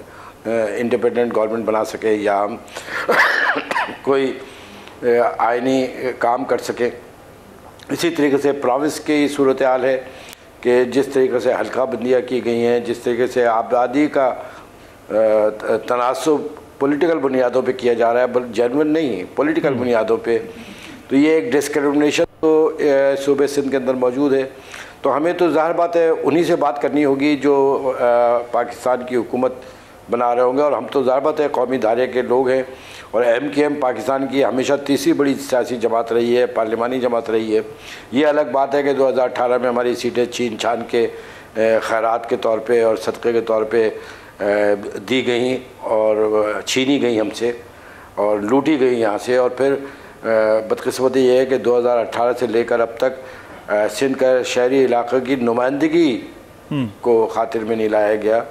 इंडिपेंडेंट गवर्नमेंट बना सकें या हम कोई आइनी काम कर सकें। इसी तरीके से प्रोविंस की सूरत हाल है कि जिस तरीके से हल्का बंदियाँ की गई हैं, जिस तरीके से आबादी का तनासुब पॉलिटिकल बुनियादों पे किया जा रहा है, बल्कि जेन्युइन नहीं पॉलिटिकल बुनियादों पे, तो ये एक डिस्क्रिमिनेशन तो सूबे सिंध के अंदर मौजूद है। तो हमें तो ज़ाहिर बात है उन्हीं से बात करनी होगी जो पाकिस्तान की हुकूमत बना रहे होंगे, और हम तो ज़ाहिर बात है कौमी धारे के लोग हैं। और MQM पाकिस्तान की हमेशा तीसरी बड़ी सियासी जमात रही है, पार्लिमानी जमात रही है। ये अलग बात है कि 2018 में हमारी सीटें छीन छान के खैरात के तौर पे और सदक़े के तौर पे दी गई और छीनी गई हमसे और लूटी गई यहाँ से। और फिर बदकिस्मती ये है कि 2018 से लेकर अब तक सिंध का शहरी इलाक़े की नुमाइंदगी को खातिर में नहीं लाया गया।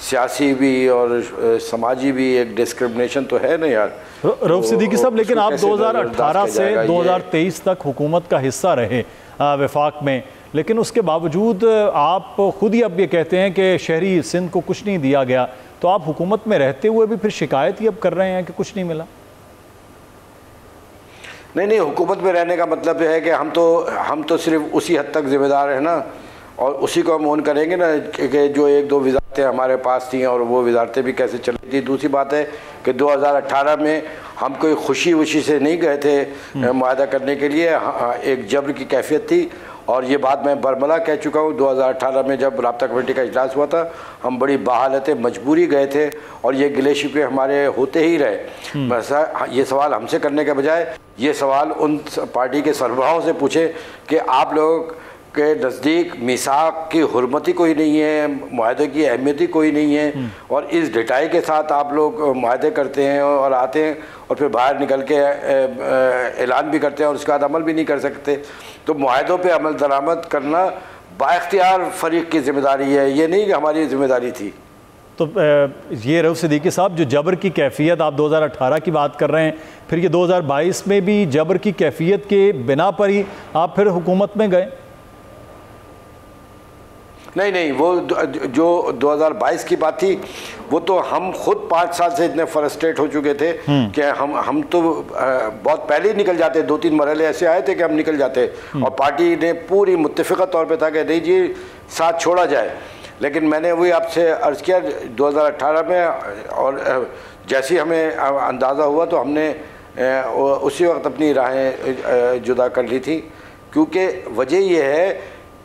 सियासी भी और समाजी भी एक डिस्क्रिमिनेशन तो है ना यार रऊफ सिद्दीकी साहब। लेकिन आप 2018 से 2023 तक हुकूमत का हिस्सा रहे वफाक में, लेकिन उसके बावजूद आप खुद ही अब ये कहते हैं कि शहरी सिंध को कुछ नहीं दिया गया, तो आप हुकूमत में रहते हुए भी फिर शिकायत ही अब कर रहे हैं कि कुछ नहीं मिला? नहीं, हुकूमत में रहने का मतलब है कि हम तो सिर्फ उसी हद तक जिम्मेदार हैं ना, और उसी को हम ऑन करेंगे ना कि जो 1-2 वजारतें हमारे पास थी और वो वजारतें भी कैसे चली थी। दूसरी बात है कि 2018 में हम कोई खुशी से नहीं गए थे मुआहदा करने के लिए, एक जब्र की कैफियत थी। और ये बात मैं बरमला कह चुका हूँ, 2018 में जब राब्ता कमेटी का इजलास हुआ था, हम बड़ी बहालत मजबूरी गए थे और ये गिले शिकवे हमारे होते ही रहे। ये सवाल हमसे करने के बजाय ये सवाल उन पार्टी के सरबराहों से पूछे कि आप लोग के नज़दीक मिसाक की हुर्मती कोई नहीं है, मुआहदे की अहमियत ही कोई नहीं है, और इस ढिठाई के साथ आप लोग मुआहदे करते हैं और आते हैं और फिर बाहर निकल के ऐलान भी करते हैं और उसके बाद अमल भी नहीं कर सकते। तो मुआहदों पे अमल दरामद करना बाइख्तियार फरीक की जिम्मेदारी है, ये नहीं कि हमारी जिम्मेदारी थी। तो ये रऊफ सिद्दीकी साहब, जो जबर की कैफियत आप 2018 की बात कर रहे हैं, फिर ये 2022 में भी जबर की कैफियत के बिना पर ही आप फिर हुकूमत में गए? नहीं, वो जो 2022 की बात थी वो तो हम खुद 5 साल से इतने फ्रस्ट्रेट हो चुके थे कि हम तो बहुत पहले ही निकल जाते। 2-3 मरहले ऐसे आए थे कि हम निकल जाते और पार्टी ने पूरी मुत्तफ़िक़ा तौर पे था कि नहीं जी साथ छोड़ा जाए। लेकिन मैंने वही आपसे अर्ज़ किया 2018 में, और जैसे ही हमें अंदाज़ा हुआ तो हमने उसी वक्त अपनी राहें जुदा कर ली थी, क्योंकि वजह यह है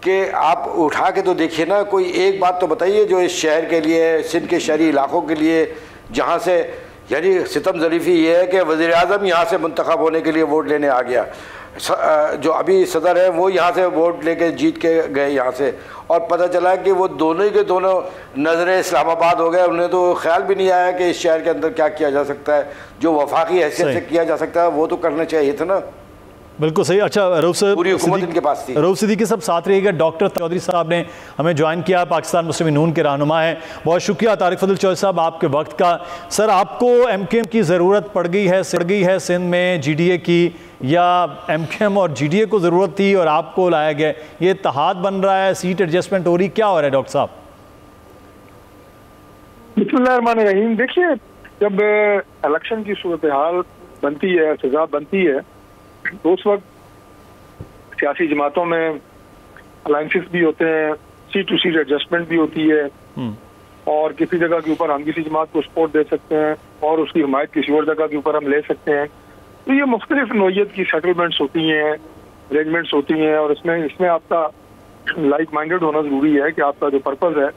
कि आप उठा के तो देखिए ना, कोई एक बात तो बताइए जो इस शहर के लिए, सिंध के शहरी इलाक़ों के लिए, जहाँ से यानी सितम ज़रीफ़ी ये है कि वज़ीर-ए-आज़म यहाँ से मुंतखब होने के लिए वोट लेने आ गया, जो अभी सदर है वो यहाँ से वोट लेके जीत के गए यहाँ से, और पता चला कि वो दोनों के दोनों नज़रें इस्लामाबाद हो गए। उन्हें तो ख्याल भी नहीं आया कि इस शहर के अंदर क्या किया जा सकता है, जो वफाकी हैसियत से किया जा सकता है वो तो करना चाहिए था ना। बिल्कुल सही। अच्छा, रऊफ सिद्दीकी सब साथ रहिएगा। डॉक्टर चौधरी साहब ने हमें ज्वाइन किया, पाकिस्तान मुस्लिम नून के रहनुमा हैं। बहुत शुक्रिया तारिक फजल चौधरी साहब आपके वक्त का। सर, आपको MKM की ज़रूरत पड़ गई है सिंध में GDA की, या MKM और GDA को ज़रूरत थी और आपको लाया गया? ये इत्तेहाद बन रहा है, सीट एडजस्टमेंट हो रही, क्या हो रहा है डॉक्टर साहब? बिस्मिल्लाहिर्रहमानिर्रहीम। देखिए, जब इलेक्शन की सूरत हाल बनती है, सजा बनती है, तो उस वक्त सियासी जमातों में अलायंसेस भी होते हैं, सीट टू सीट एडजस्टमेंट भी होती है, और किसी जगह के ऊपर हम किसी जमात को सपोर्ट दे सकते हैं और उसकी हिमायत किसी और जगह के ऊपर हम ले सकते हैं। तो ये मुख्तलिफ नौइयत की सेटलमेंट्स होती हैं, अरेंजमेंट्स होती हैं, और इसमें आपका लाइक माइंडेड होना ज़रूरी है कि आपका जो पर्पज़ है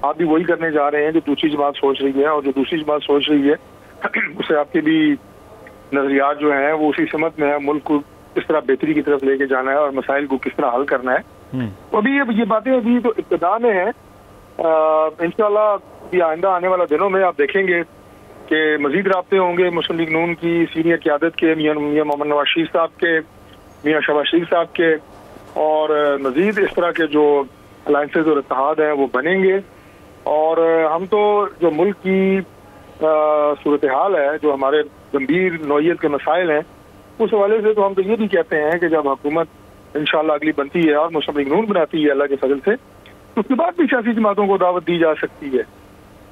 आप भी वही करने जा रहे हैं जो दूसरी जमात सोच रही है, और जो दूसरी जमात सोच रही है उससे आपके भी नजरियात जो हैं वो उसी समत में है, मुल्क को किस तरह बेहतरी की तरफ लेके जाना है और मसाइल को किस तरह हल करना है। तो अभी ये बातें अभी तो इब्तिदा में है। इंशाल्लाह आइंदा आने वाला दिनों में आप देखेंगे कि मजीद राब्ते होंगे मुस्लिम लीग नून की सीनियर क़यादत के, मियां मोहम्मद नवाज शरीफ साहब के, मियां शहबाज शरीफ साहब के, और मजीद इस तरह के जो अलायंसेज और इत्तेहाद हैं वो बनेंगे। और हम तो जो मुल्क की सूरत हाल है, जो हमारे गंभीर नौइयत के मसाइल हैं, उस हवाले से तो हम तो ये भी कहते हैं कि जब हुकूमत इंशाल्लाह अगली बनती है और मुस्लिम लीग नून बनाती है अल्लाह के फजल से, तो उसके बाद भी सियासी जमातों को दावत दी जा सकती है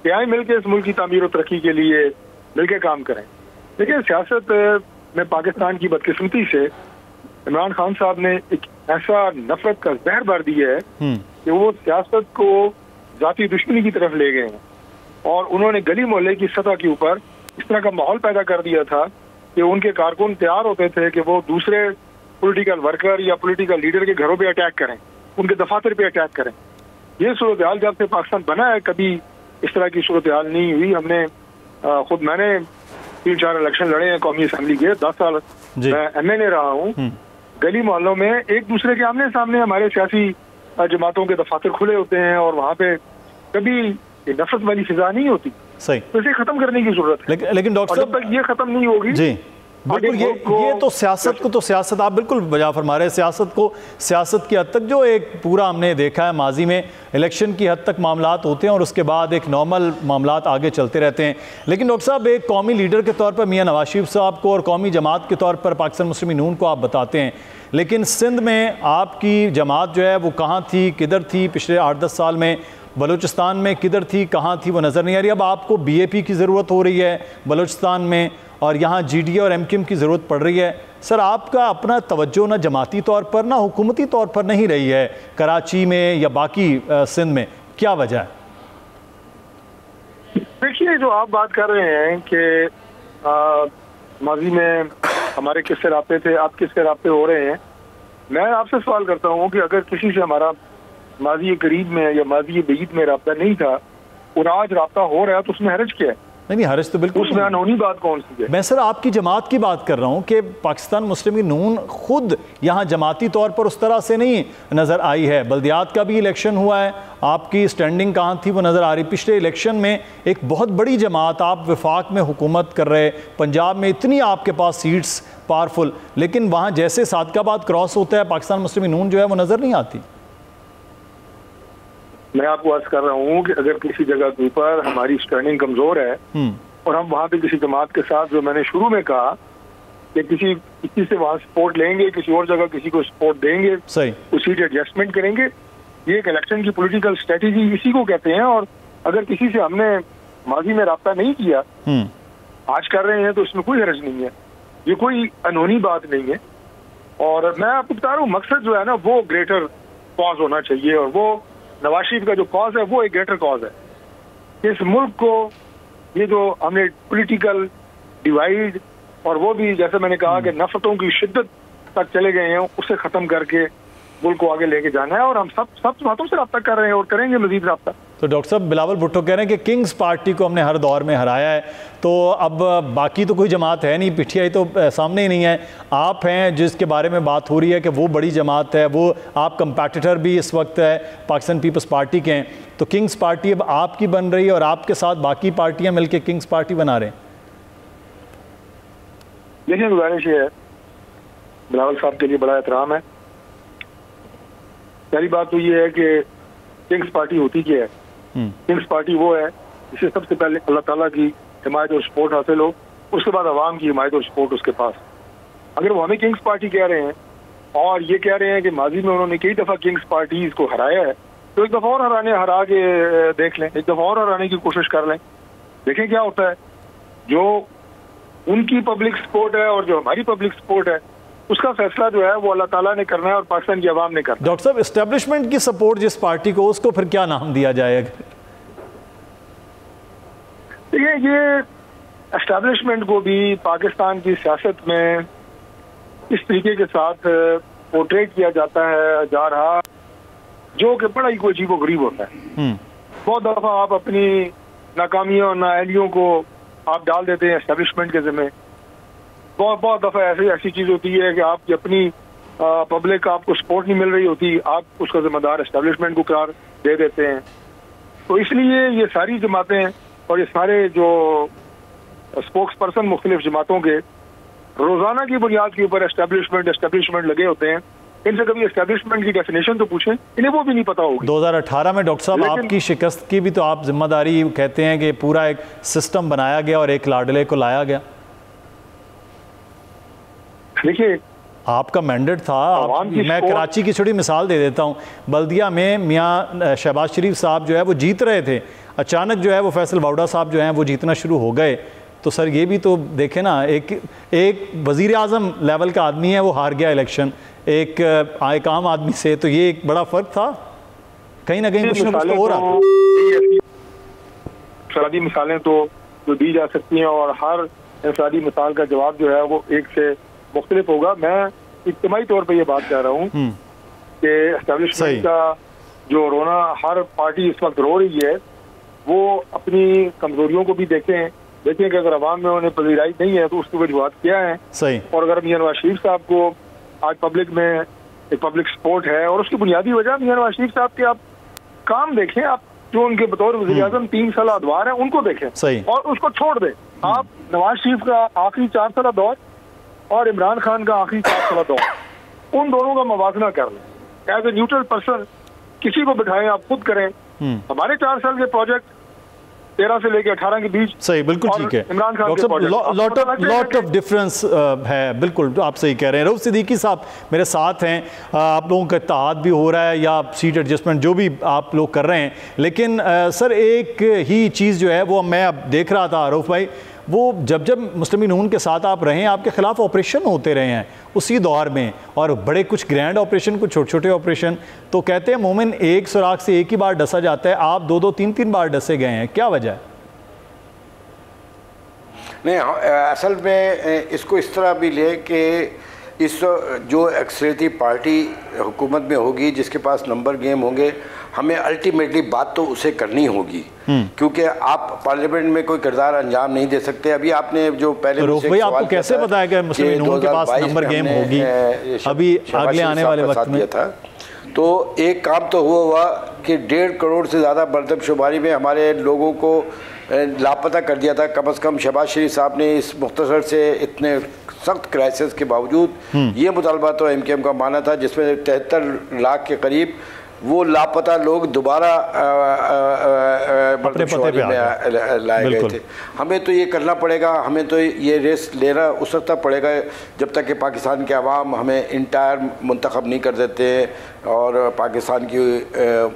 कि आए मिलकर इस मुल्क की तामीर और तरक्की के लिए मिलकर काम करें। देखिए, सियासत में पाकिस्तान की बदकिस्मती से इमरान खान साहब ने एक ऐसा नफरत का जहर भर दिया है कि वो सियासत को जाती दुश्मनी की तरफ ले गए हैं, और उन्होंने गली मोहल्ले की सतह के ऊपर इस तरह का माहौल पैदा कर दिया था कि उनके कारकुन तैयार होते थे कि वो दूसरे पॉलिटिकल वर्कर या पॉलिटिकल लीडर के घरों पे अटैक करें, उनके दफातर पे अटैक करें। ये सूरत हाल जब से पाकिस्तान बना है कभी इस तरह की सूरत हाल नहीं हुई। हमने मैंने 3-4 इलेक्शन लड़े हैं कौमी असम्बली के, 10 साल मैं MNA रहा हूँ। गली मोहल्लों में एक दूसरे के आमने सामने हमारे सियासी जमातों के दफातर खुले होते हैं, और वहाँ पे कभी नफरत वाली फिजा नहीं होती। सही, तो इसे खत्म करने की जरूरत है। लेकिन डॉक्टर साहब, जब तक ये खत्म नहीं होगी जी, बिल्कुल ये तो सियासत को, तो सियासत आप बिल्कुल बजा फरमा रहे हैं, सियासत की हद तक जो एक पूरा हमने देखा है माजी में इलेक्शन की हद तक मामलात होते हैं और उसके बाद एक नॉर्मल मामलात आगे चलते रहते हैं। लेकिन डॉक्टर साहब, एक कौमी लीडर के तौर पर मियां नवाज शरीफ साहब को और कौमी जमात के तौर पर पाकिस्तान मुस्लिम नून को आप बताते हैं, लेकिन सिंध में आपकी जमात जो है वो कहाँ थी, किधर थी पिछले 8-10 साल में? बलूचिस्तान में किधर थी, कहाँ थी, वो नज़र नहीं आ रही। अब आपको BAP की ज़रूरत हो रही है बलूचिस्तान में, और यहाँ GDA और MKM की ज़रूरत पड़ रही है। सर, आपका अपना तवज्जो ना जमाती तौर पर ना हुकूमती तौर पर नहीं रही है कराची में या बाकी सिंध में, क्या वजह है? देखिए, जो आप बात कर रहे हैं कि माजी में हमारे किससे राब्ते थे, आप किससे राब्ते हो रहे हैं, मैं आपसे सवाल करता हूँ कि अगर किसी से हमारा माजी करीब में या माजी बईद में राब्ता नहीं था और आज राब्ता हो रहा है, तो उसमें हर्ज क्या है? नहीं, हर्ज तो बिल्कुल उसमें अनहोनी बात कौन सी है? मैं सर आपकी जमात की बात कर रहा हूँ कि पाकिस्तान मुस्लिम नून खुद यहाँ जमाती तौर पर उस तरह से नहीं नज़र आई है। बल्दियात का भी इलेक्शन हुआ है, आपकी स्टैंडिंग कहाँ थी वो नज़र आ रही। पिछले इलेक्शन में एक बहुत बड़ी जमात, आप वफाक में हुकूमत कर रहे, पंजाब में इतनी आपके पास सीट्स पावरफुल, लेकिन वहाँ जैसे सादकाबाद क्रॉस होता है पाकिस्तान मुस्लिम नून जो है वो नज़र नहीं आती। मैं आपको अर्ज कर रहा हूँ कि अगर किसी जगह के ऊपर हमारी स्टैंडिंग कमजोर है और हम वहाँ पे किसी जमात के साथ, जो मैंने शुरू में कहा कि किसी से वहाँ सपोर्ट लेंगे, किसी और जगह किसी को सपोर्ट देंगे, उस सीट एडजस्टमेंट करेंगे, ये एक इलेक्शन की पॉलिटिकल स्ट्रेटेजी इसी को कहते हैं। और अगर किसी से हमने माजी में राब्ता नहीं किया, आज कर रहे हैं, तो इसमें कोई हर्ज नहीं है, ये कोई अनहोनी बात नहीं है। और मैं आपको बता रहा हूँ, मकसद जो है ना वो ग्रेटर कॉज होना चाहिए, और वो नवाज शरीफ का जो कॉज है वो एक ग्रेटर कॉज है। इस मुल्क को ये जो हमने पॉलिटिकल डिवाइड, और वो भी जैसे मैंने कहा कि नफरतों की शिद्दत तक चले गए हैं, उसे खत्म करके मुल्क को आगे लेके जाना है। और हम सब बातों से रब्ता कर रहे हैं और करेंगे मजीद रब्ता। तो डॉक्टर साहब, बिलावल भुट्टो कह रहे हैं कि किंग्स पार्टी को हमने हर दौर में हराया है, तो अब बाकी तो कोई जमात है नहीं, पीटीआई तो सामने ही नहीं है, आप हैं जिसके बारे में बात हो रही है कि वो बड़ी जमात है, वो आप कंपेटिटर भी इस वक्त है पाकिस्तान पीपल्स पार्टी के हैं, तो किंग्स पार्टी अब आपकी बन रही है और आपके साथ बाकी पार्टियाँ मिल के किंग्स पार्टी बना रहे हैं। देखिए, गुजारिश है, बिलावल साहब के लिए बड़ा एहतराम है। पहली बात तो ये है कि किंग्स पार्टी होती क्या है। किंग्स पार्टी वो है जिसे सबसे पहले अल्लाह ताला की हिमायत और सपोर्ट हासिल हो, उसके बाद अवाम की हिमायत और सपोर्ट उसके पास। अगर वो हमें किंग्स पार्टी कह रहे हैं और ये कह रहे हैं कि माजी में उन्होंने कई दफ़ा किंग्स पार्टीज को हराया है, तो एक दफ़ा और हरा के देख लें, एक दफ़ा और हराने की कोशिश कर लें, देखें क्या होता है। जो उनकी पब्लिक सपोर्ट है और जो हमारी पब्लिक सपोर्ट है, उसका फैसला जो है वो अल्लाह ताला ने करना है और पाकिस्तान की आवाम ने करना है। डॉक्टर साहब, एस्टेब्लिशमेंट की सपोर्ट जिस पार्टी को, उसको फिर क्या नाम दिया जाएगा? देखिए, ये एस्टेब्लिशमेंट को भी पाकिस्तान की सियासत में इस तरीके के साथ पोर्ट्रेट किया जाता है जा रहा, जो कि बड़ा ही कोई अजीबो गरीब होता है। बहुत दफा आप अपनी नाकामियों और नाअहलियों को आप डाल देते हैं एस्टेब्लिशमेंट के ज़िम्मे। बहुत दफा ऐसी चीज होती है कि आपकी अपनी पब्लिक आपको सपोर्ट नहीं मिल रही होती, आप उसका जिम्मेदार एस्टेब्लिशमेंट को करार दे देते हैं। तो इसलिए ये सारी जमातें और ये सारे जो स्पोक्स पर्सन मुख्तलिफ जमातों के रोजाना की बुनियाद के ऊपर एस्टेब्लिशमेंट लगे होते हैं। इनसे कभी एस्टेब्लिशमेंट की डेफिनेशन तो पूछें, इन्हें वो भी नहीं पता होगी। 2018 में डॉक्टर साहब आपकी शिकस्त की भी तो आप जिम्मेदारी कहते हैं कि पूरा एक सिस्टम बनाया गया और एक लाडले को लाया गया। देखिए, आपका मैंडेट था। मैं कराची की छोटी मिसाल दे देता हूँ। बल्दिया में मियाँ शहबाज शरीफ साहब जो है वो जीत रहे थे, अचानक जो है वो फैसल वाउडा साहब जो हैं वो जीतना शुरू हो गए। तो सर ये भी तो देखें ना, एक वज़ीर आज़म लेवल का आदमी है, वो हार गया इलेक्शन एक आम आदमी से, तो ये एक बड़ा फ़र्क था। कहीं ना कहीं कुछ ना कुछ तो हो रहा था। इंफरादी मिसालें तो जो दी जा सकती हैं और हर इंफरादी मिसाल का जवाब जो है वो एक से मुख्तलिफ होगा। मैं इज्तिमाई तौर पर यह बात कह रहा हूँ कि एस्टेब्लिशमेंट का जो रोना हर पार्टी इस वक्त रो रही है, वो अपनी कमजोरियों को भी देखें कि अगर अवाम में उन्हें पजीराई नहीं है तो उसकी वजूहत क्या है। सही। और अगर मियां नवाज शरीफ साहब को आज पब्लिक में एक पब्लिक सपोर्ट है और उसकी बुनियादी वजह मियां नवाज शरीफ साहब के आप काम देखें, आप जो उनके बतौर वज़ीर आज़म 3 साल अदवार है उनको देखें। सही। और उसको छोड़ दें। आप नवाज शरीफ का आखिरी 4 साल दौर और इमरान खान का आखिरी 4 साल दौर, उन दोनों का मवाजना कर लें। एज ए न्यूट्रल पर्सन किसी को बिठाएं, आप खुद करें। हमारे 4 साल के प्रोजेक्ट 13 से लेकर 18 के बीच, सही, बिल्कुल ठीक है। इमरान खान के प्रोजेक्ट लॉट ऑफ डिफरेंस है। बिल्कुल आप सही कह रहे हैं। रऊफ सिद्दीकी साहब मेरे साथ हैं। आप लोगों का इत्तेहाद भी हो रहा है या सीट एडजस्टमेंट जो भी आप लोग कर रहे हैं, लेकिन सर एक ही चीज़ जो है वो मैं अब देख रहा था रऊफ भाई, वो जब मुस्लिम नून के साथ आप रहे हैं, आपके खिलाफ ऑपरेशन होते रहे हैं उसी दौर में, और बड़े कुछ ग्रैंड ऑपरेशन, कुछ छोटे छोटे ऑपरेशन। तो कहते हैं मोमिन एक सुराख से एक ही बार डसा जाता है, आप 2-2, 3-3 बार डसे गए हैं, क्या वजह है? नहीं, असल में इसको इस तरह भी ले कि इस जो एक्सरेती पार्टी हुकूमत में होगी, जिसके पास नंबर गेम होंगे, हमें अल्टीमेटली बात तो उसे करनी होगी, क्योंकि आप पार्लियामेंट में कोई किरदार अंजाम नहीं दे सकते। अभी आपने जो पहले भाई आपको कैसे पता है कि मुस्लिम नून के पास नंबर गेम होगी अभी अगले आने वाले वक्त में? था तो एक काम तो हुआ कि 1.5 करोड़ से ज़्यादा मरदमशुमारी में हमारे लोगों को लापता कर दिया था। कम से कम शहबाज शरीफ साहब ने इस मुख्तसर से इतने सख्त क्राइसिस के बावजूद ये मुतालबा तो MKM का माना था, जिसमें 73 लाख के करीब वो लापता लोग दोबारा मरदमशुमारी में लाए गए थे। हमें तो ये करना पड़ेगा, हमें तो ये रेस लेना उस वक्त तक पड़ेगा जब तक कि पाकिस्तान के अवाम हमें इंटायर मुंतखब नहीं कर देते और पाकिस्तान की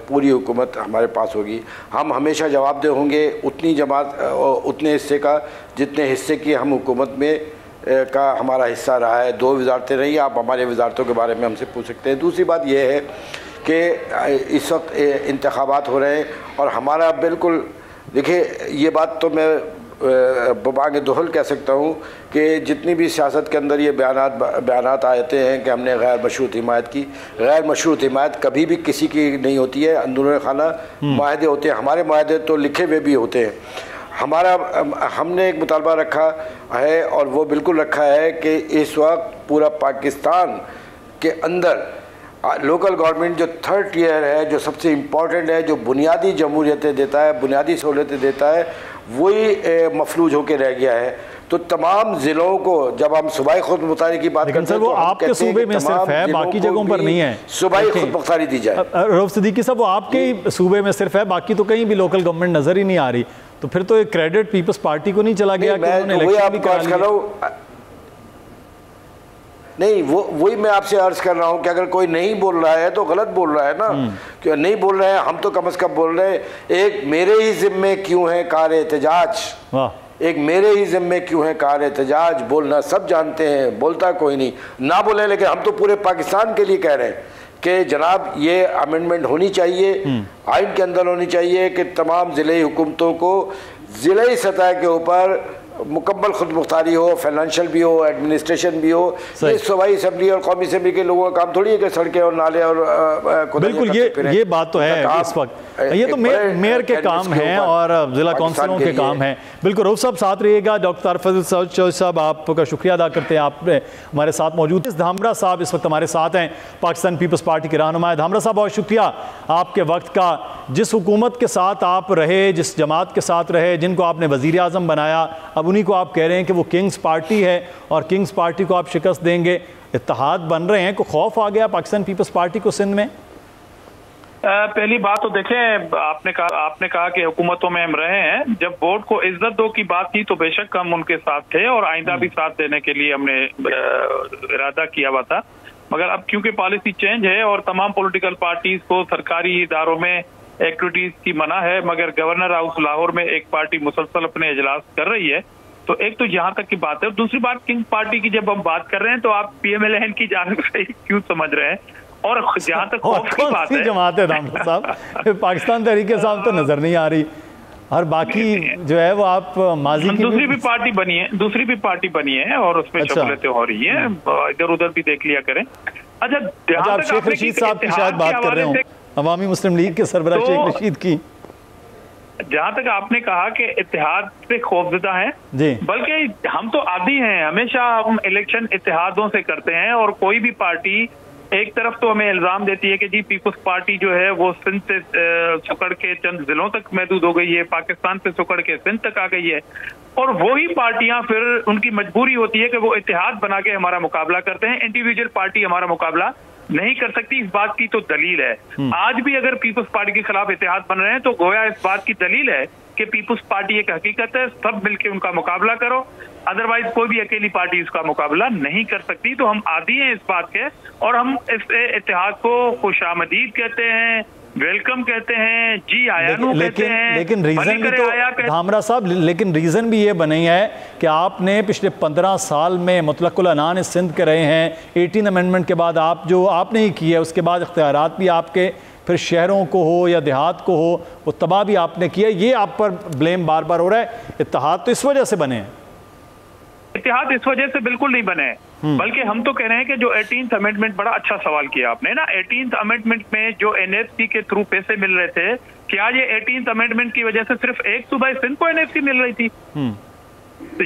पूरी हुकूमत हमारे पास होगी। हम हमेशा जवाबदेह होंगे उतनी जमात उतने हिस्से का जितने हिस्से की हम हुकूमत में का हमारा हिस्सा रहा है। 2 वजारतें रही, आप हमारे वजारतों के बारे में हमसे पूछ सकते हैं। दूसरी बात यह है कि इस वक्त इंतखाबात हो रहे हैं और हमारा बिल्कुल, देखिए ये बात तो मैं बबांग दुहल कह सकता हूँ कि जितनी भी सियासत के अंदर ये बयानात आते हैं कि हमने गैर मशरूत हिमायत की, गैर मशरूत हिमायत कभी भी किसी की नहीं होती है। अंदरूनी खाना माहदे होते हैं, हमारे माहदे तो लिखे हुए भी होते हैं। हमने एक मुतालबा रखा है और वो बिल्कुल रखा है कि इस वक्त पूरा पाकिस्तान के अंदर लोकल गवर्नमेंट जो 3rd टियर है, जो सबसे इम्पॉर्टेंट है, जो बुनियादी जमहूरियतें देता है, बुनियादी सहूलियतें देता है, वही मफलूज होकर रह गया है। तो तमाम ज़िलों को जब हम सूबाई खुद मुख्तारी की बात करते हैं वो आपके सूबे में सिर्फ है, बाकी जगहों पर नहीं है। सूबाई खुद मुख्तारी दी जाए। रऊफ सिद्दीकी साहब, वो आपके ही सूबे में सिर्फ है, बाकी तो कहीं भी लोकल गवर्नमेंट नजर ही नहीं आ रही। तो फिर तो एक क्रेडिट पीपल्स पार्टी को नहीं चला गया कि उन्होंने इलेक्शन भी करा लिया। नहीं, वही मैं आपसे अर्ज कर रहा हूँ कि अगर कोई नहीं बोल रहा है तो गलत बोल रहा है ना, क्यों नहीं बोल रहे हैं, हम तो कम से कम बोल रहे हैं। एक मेरे ही जिम्मे क्यों है कार एहतजाज, एक मेरे ही जिम्मे क्यों है कार एहतजाज, बोलना सब जानते हैं, बोलता कोई नहीं, ना बोले। लेकिन हम तो पूरे पाकिस्तान के लिए कह रहे हैं कि जनाब ये अमेंडमेंट होनी चाहिए, आइन के अंदर होनी चाहिए कि तमाम ज़िले हुकूमतों को ज़िले सतह के ऊपर मुकम्मल खुद मुख्तारी हो, फाइनेंशियल भी हो, एडमिनिस्ट्रेशन भी हो। ये सूबाई असम्बली और कौमी असम्बली के लोगों का काम थोड़ी है कि सड़कें और नाले और बिल्कुल ये बात तो है। इस वक्त ये तो मेयर के काम हैं और ज़िला कौंसलों के काम हैं। बिल्कुल रऊफ साहब साथ रहिएगा। डॉक्टर फजल साहब आपका शुक्रिया अदा करते हैं, आपने हमारे साथ मौजूद। धामरा साहब इस वक्त हमारे साथ हैं, पाकिस्तान पीपल्स पार्टी के रहनुमा। धामरा साहब बहुत शुक्रिया आपके वक्त का। जिस हुकूमत के साथ आप रहे, जिस जमात के साथ रहे, जिनको आपने वज़ीर आज़म बनाया, अब उन्हीं को आप कह रहे हैं कि वो किंग्स पार्टी है और किंग्स पार्टी को आप शिकस्त देंगे। इत्तेहाद बन रहे हैं, को खौफ आ गया पाकिस्तान पीपल्स पार्टी को सिंध में? पहली बात तो देखें, आपने कहा कि हुकूमतों में हम रहे हैं। जब वोट को इज्जत दो की बात की तो बेशक हम उनके साथ थे और आइंदा भी साथ देने के लिए हमने इरादा किया हुआ था। मगर अब क्योंकि पॉलिसी चेंज है और तमाम पॉलिटिकल पार्टीज को सरकारी इदारों में एक्टिविटीज की मना है, मगर गवर्नर हाउस लाहौर में एक पार्टी मुसलसल अपने इजलास कर रही है। तो एक तो यहाँ तक की बात है। दूसरी बात, किंग पार्टी की जब हम बात कर रहे हैं तो आप PMLN की जानिब से क्यों समझ रहे हैं? और जहाँ तक खौफ की बात है, जमात है धामरा साहब, पाकिस्तान तहरीक साहब तो नजर नहीं आ रही और बाकी जो है वो आप माजी की दूसरी भी पार्टी बनी है और उसमें शमूलियतें हो रही है, इधर उधर भी देख लिया करें। अच्छा, आप शेख रशीद साहब की शायद बात कर रहे हो, अवामी मुस्लिम लीग के सरबराह शेख रशीद की। जहाँ तक आपने कहा कि इत्तेहाद से खौफजदा है, बल्कि हम तो आदी हैं, हमेशा हम इलेक्शन इत्तेहादों से करते हैं। और कोई भी पार्टी एक तरफ तो हमें इल्जाम देती है कि जी पीपल्स पार्टी जो है वो सिंध से सुकड़ के चंद जिलों तक महदूद हो गई है, पाकिस्तान से सुकड़ के सिंध तक आ गई है। और वही पार्टियां फिर उनकी मजबूरी होती है कि वो इत्तेहाद बना के हमारा मुकाबला करते हैं। इंडिविजुअल पार्टी हमारा मुकाबला नहीं कर सकती, इस बात की तो दलील है। आज भी अगर पीपल्स पार्टी के खिलाफ इत्तेहाद बन रहे हैं तो गोया इस बात की दलील है कि पीपल्स पार्टी एक हकीकत है, सब मिलकर उनका मुकाबला करो, अदरवाइज कोई भी अकेली पार्टी इसका मुकाबला नहीं कर सकती। तो हम आदी हैं इस बात के और हम इस इत्तेहाद को खुशामदीद कहते हैं, वेलकम कहते हैं, जी आयानू कहते हैं। लेकिन रीजन भी तो धामरा साहब, लेकिन रीजन भी ये बनी है कि आपने पिछले 15 साल में मुतलकुल अनान सिंध के रहे हैं। 18 अमेंडमेंट के बाद आप जो आपने ही की है, उसके बाद इख्तियारात भी आपके, फिर शहरों को हो या देहात को हो, वो तबाह भी आपने किया। ये आप पर ब्लेम बार बार हो रहा है। इत्तेहाद तो इस वजह से बने हैं। इत्तेहाद इस वजह से बिल्कुल नहीं बने, बल्कि हम तो कह रहे हैं कि जो 18th अमेंडमेंट, बड़ा अच्छा सवाल किया आपने ना, 18th अमेंडमेंट में जो NFC के थ्रू पैसे मिल रहे थे, क्या ये 18th अमेंडमेंट की वजह से सिर्फ एक सूबा सिंध को NFC मिल रही थी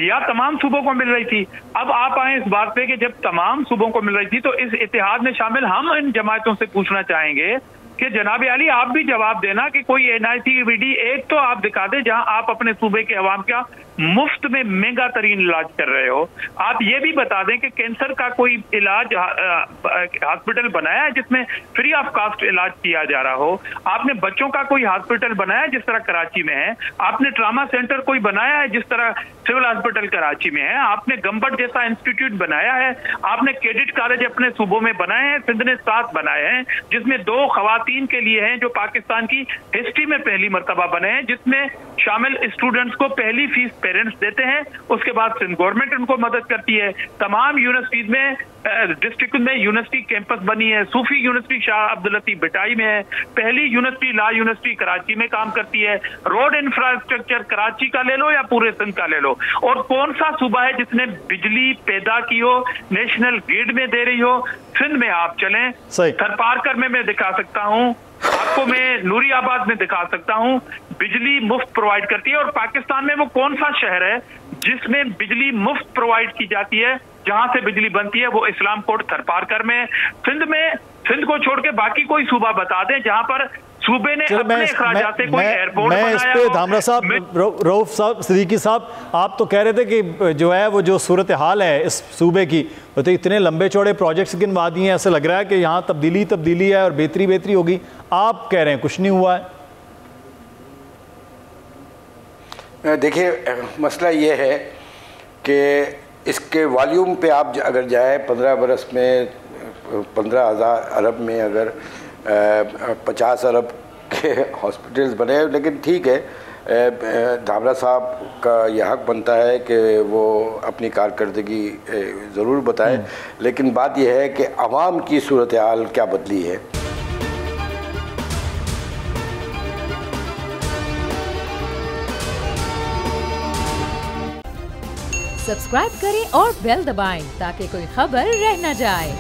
या तमाम सूबों को मिल रही थी? अब आप आए इस बात पे कि जब तमाम सूबों को मिल रही थी तो इस इत्तेहाद में शामिल हम इन जमातों से पूछना चाहेंगे कि जनाब आली आप भी जवाब देना कि कोई NICVD एक तो आप दिखा दे जहां आप अपने सूबे के अवाम का मुफ्त में महंगा तरीन इलाज कर रहे हो। आप ये भी बता दें कि कैंसर का कोई इलाज हॉस्पिटल बनाया है जिसमें फ्री ऑफ कॉस्ट इलाज किया जा रहा हो। आपने बच्चों का कोई हॉस्पिटल बनाया है जिस तरह कराची में है। आपने ट्रामा सेंटर कोई बनाया है जिस तरह सिविल हॉस्पिटल कराची में है। आपने गंबट जैसा इंस्टीट्यूट बनाया है। आपने कैडेट कॉलेज अपने सूबों में बनाए हैं। सिंध ने 7 बनाए हैं जिसमें 2 खवातीन के लिए हैं जो पाकिस्तान की हिस्ट्री में पहली मर्तबा बने हैं, जिसमें शामिल स्टूडेंट्स को पहली फीस पेरेंट्स देते हैं। उसके बाद सिंध गवर्नमेंट उनको मदद करती है। तमाम यूनिवर्सिटीज में डिस्ट्रिक्ट में यूनिवर्सिटी कैंपस बनी है। सूफी यूनिवर्सिटी शाह अब्दुल लतीफ बिटाई में है। पहली यूनिवर्सिटी लॉ यूनिवर्सिटी कराची में काम करती है। रोड इंफ्रास्ट्रक्चर कराची का ले लो या पूरे सिंध का ले लो। और कौन सा सूबा है जिसने बिजली पैदा की हो, नेशनल ग्रिड में दे रही हो? सिंध में आप चलें, थरपारकर में मैं दिखा सकता हूँ आपको, मैं नूरियाबाद में दिखा सकता हूँ, बिजली मुफ्त प्रोवाइड करती है। और पाकिस्तान में वो कौन सा शहर है जिसमें बिजली मुफ्त प्रोवाइड की जाती है, जहां से बिजली बनती है? वो इस्लाम कोट थरपारकर में। सिंध को छोड़ के बाकी कोई सूबा बता दें जहां पर सूबे ने अपने अखराजात से कोई एयरपोर्ट बनाया हो। इस पे धामरा साहब, रऊफ साहब, सिद्दीकी साहब, आप तो कह रहे थे कि जो है वो जो सूरत हाल है इस सूबे की, वो तो इतने लंबे चौड़े प्रोजेक्ट्स गिनवा दिए हैं, ऐसे लग रहा है कि यहाँ तब्दीली है और बेहतरी होगी। आप कह रहे हैं कुछ नहीं हुआ है। देखिए, मसला ये है कि इसके वॉल्यूम पे आप अगर जाए 15 बरस में 15,000 अरब में अगर 50 अरब के हॉस्पिटल्स बने, लेकिन ठीक है, धामरा साहब का यह हक बनता है कि वो अपनी कारकर्दगी ज़रूर बताएं, लेकिन बात यह है कि आवाम की सूरत हाल क्या बदली है। सब्सक्राइब करें और बेल दबाएं ताकि कोई खबर रह न जाए।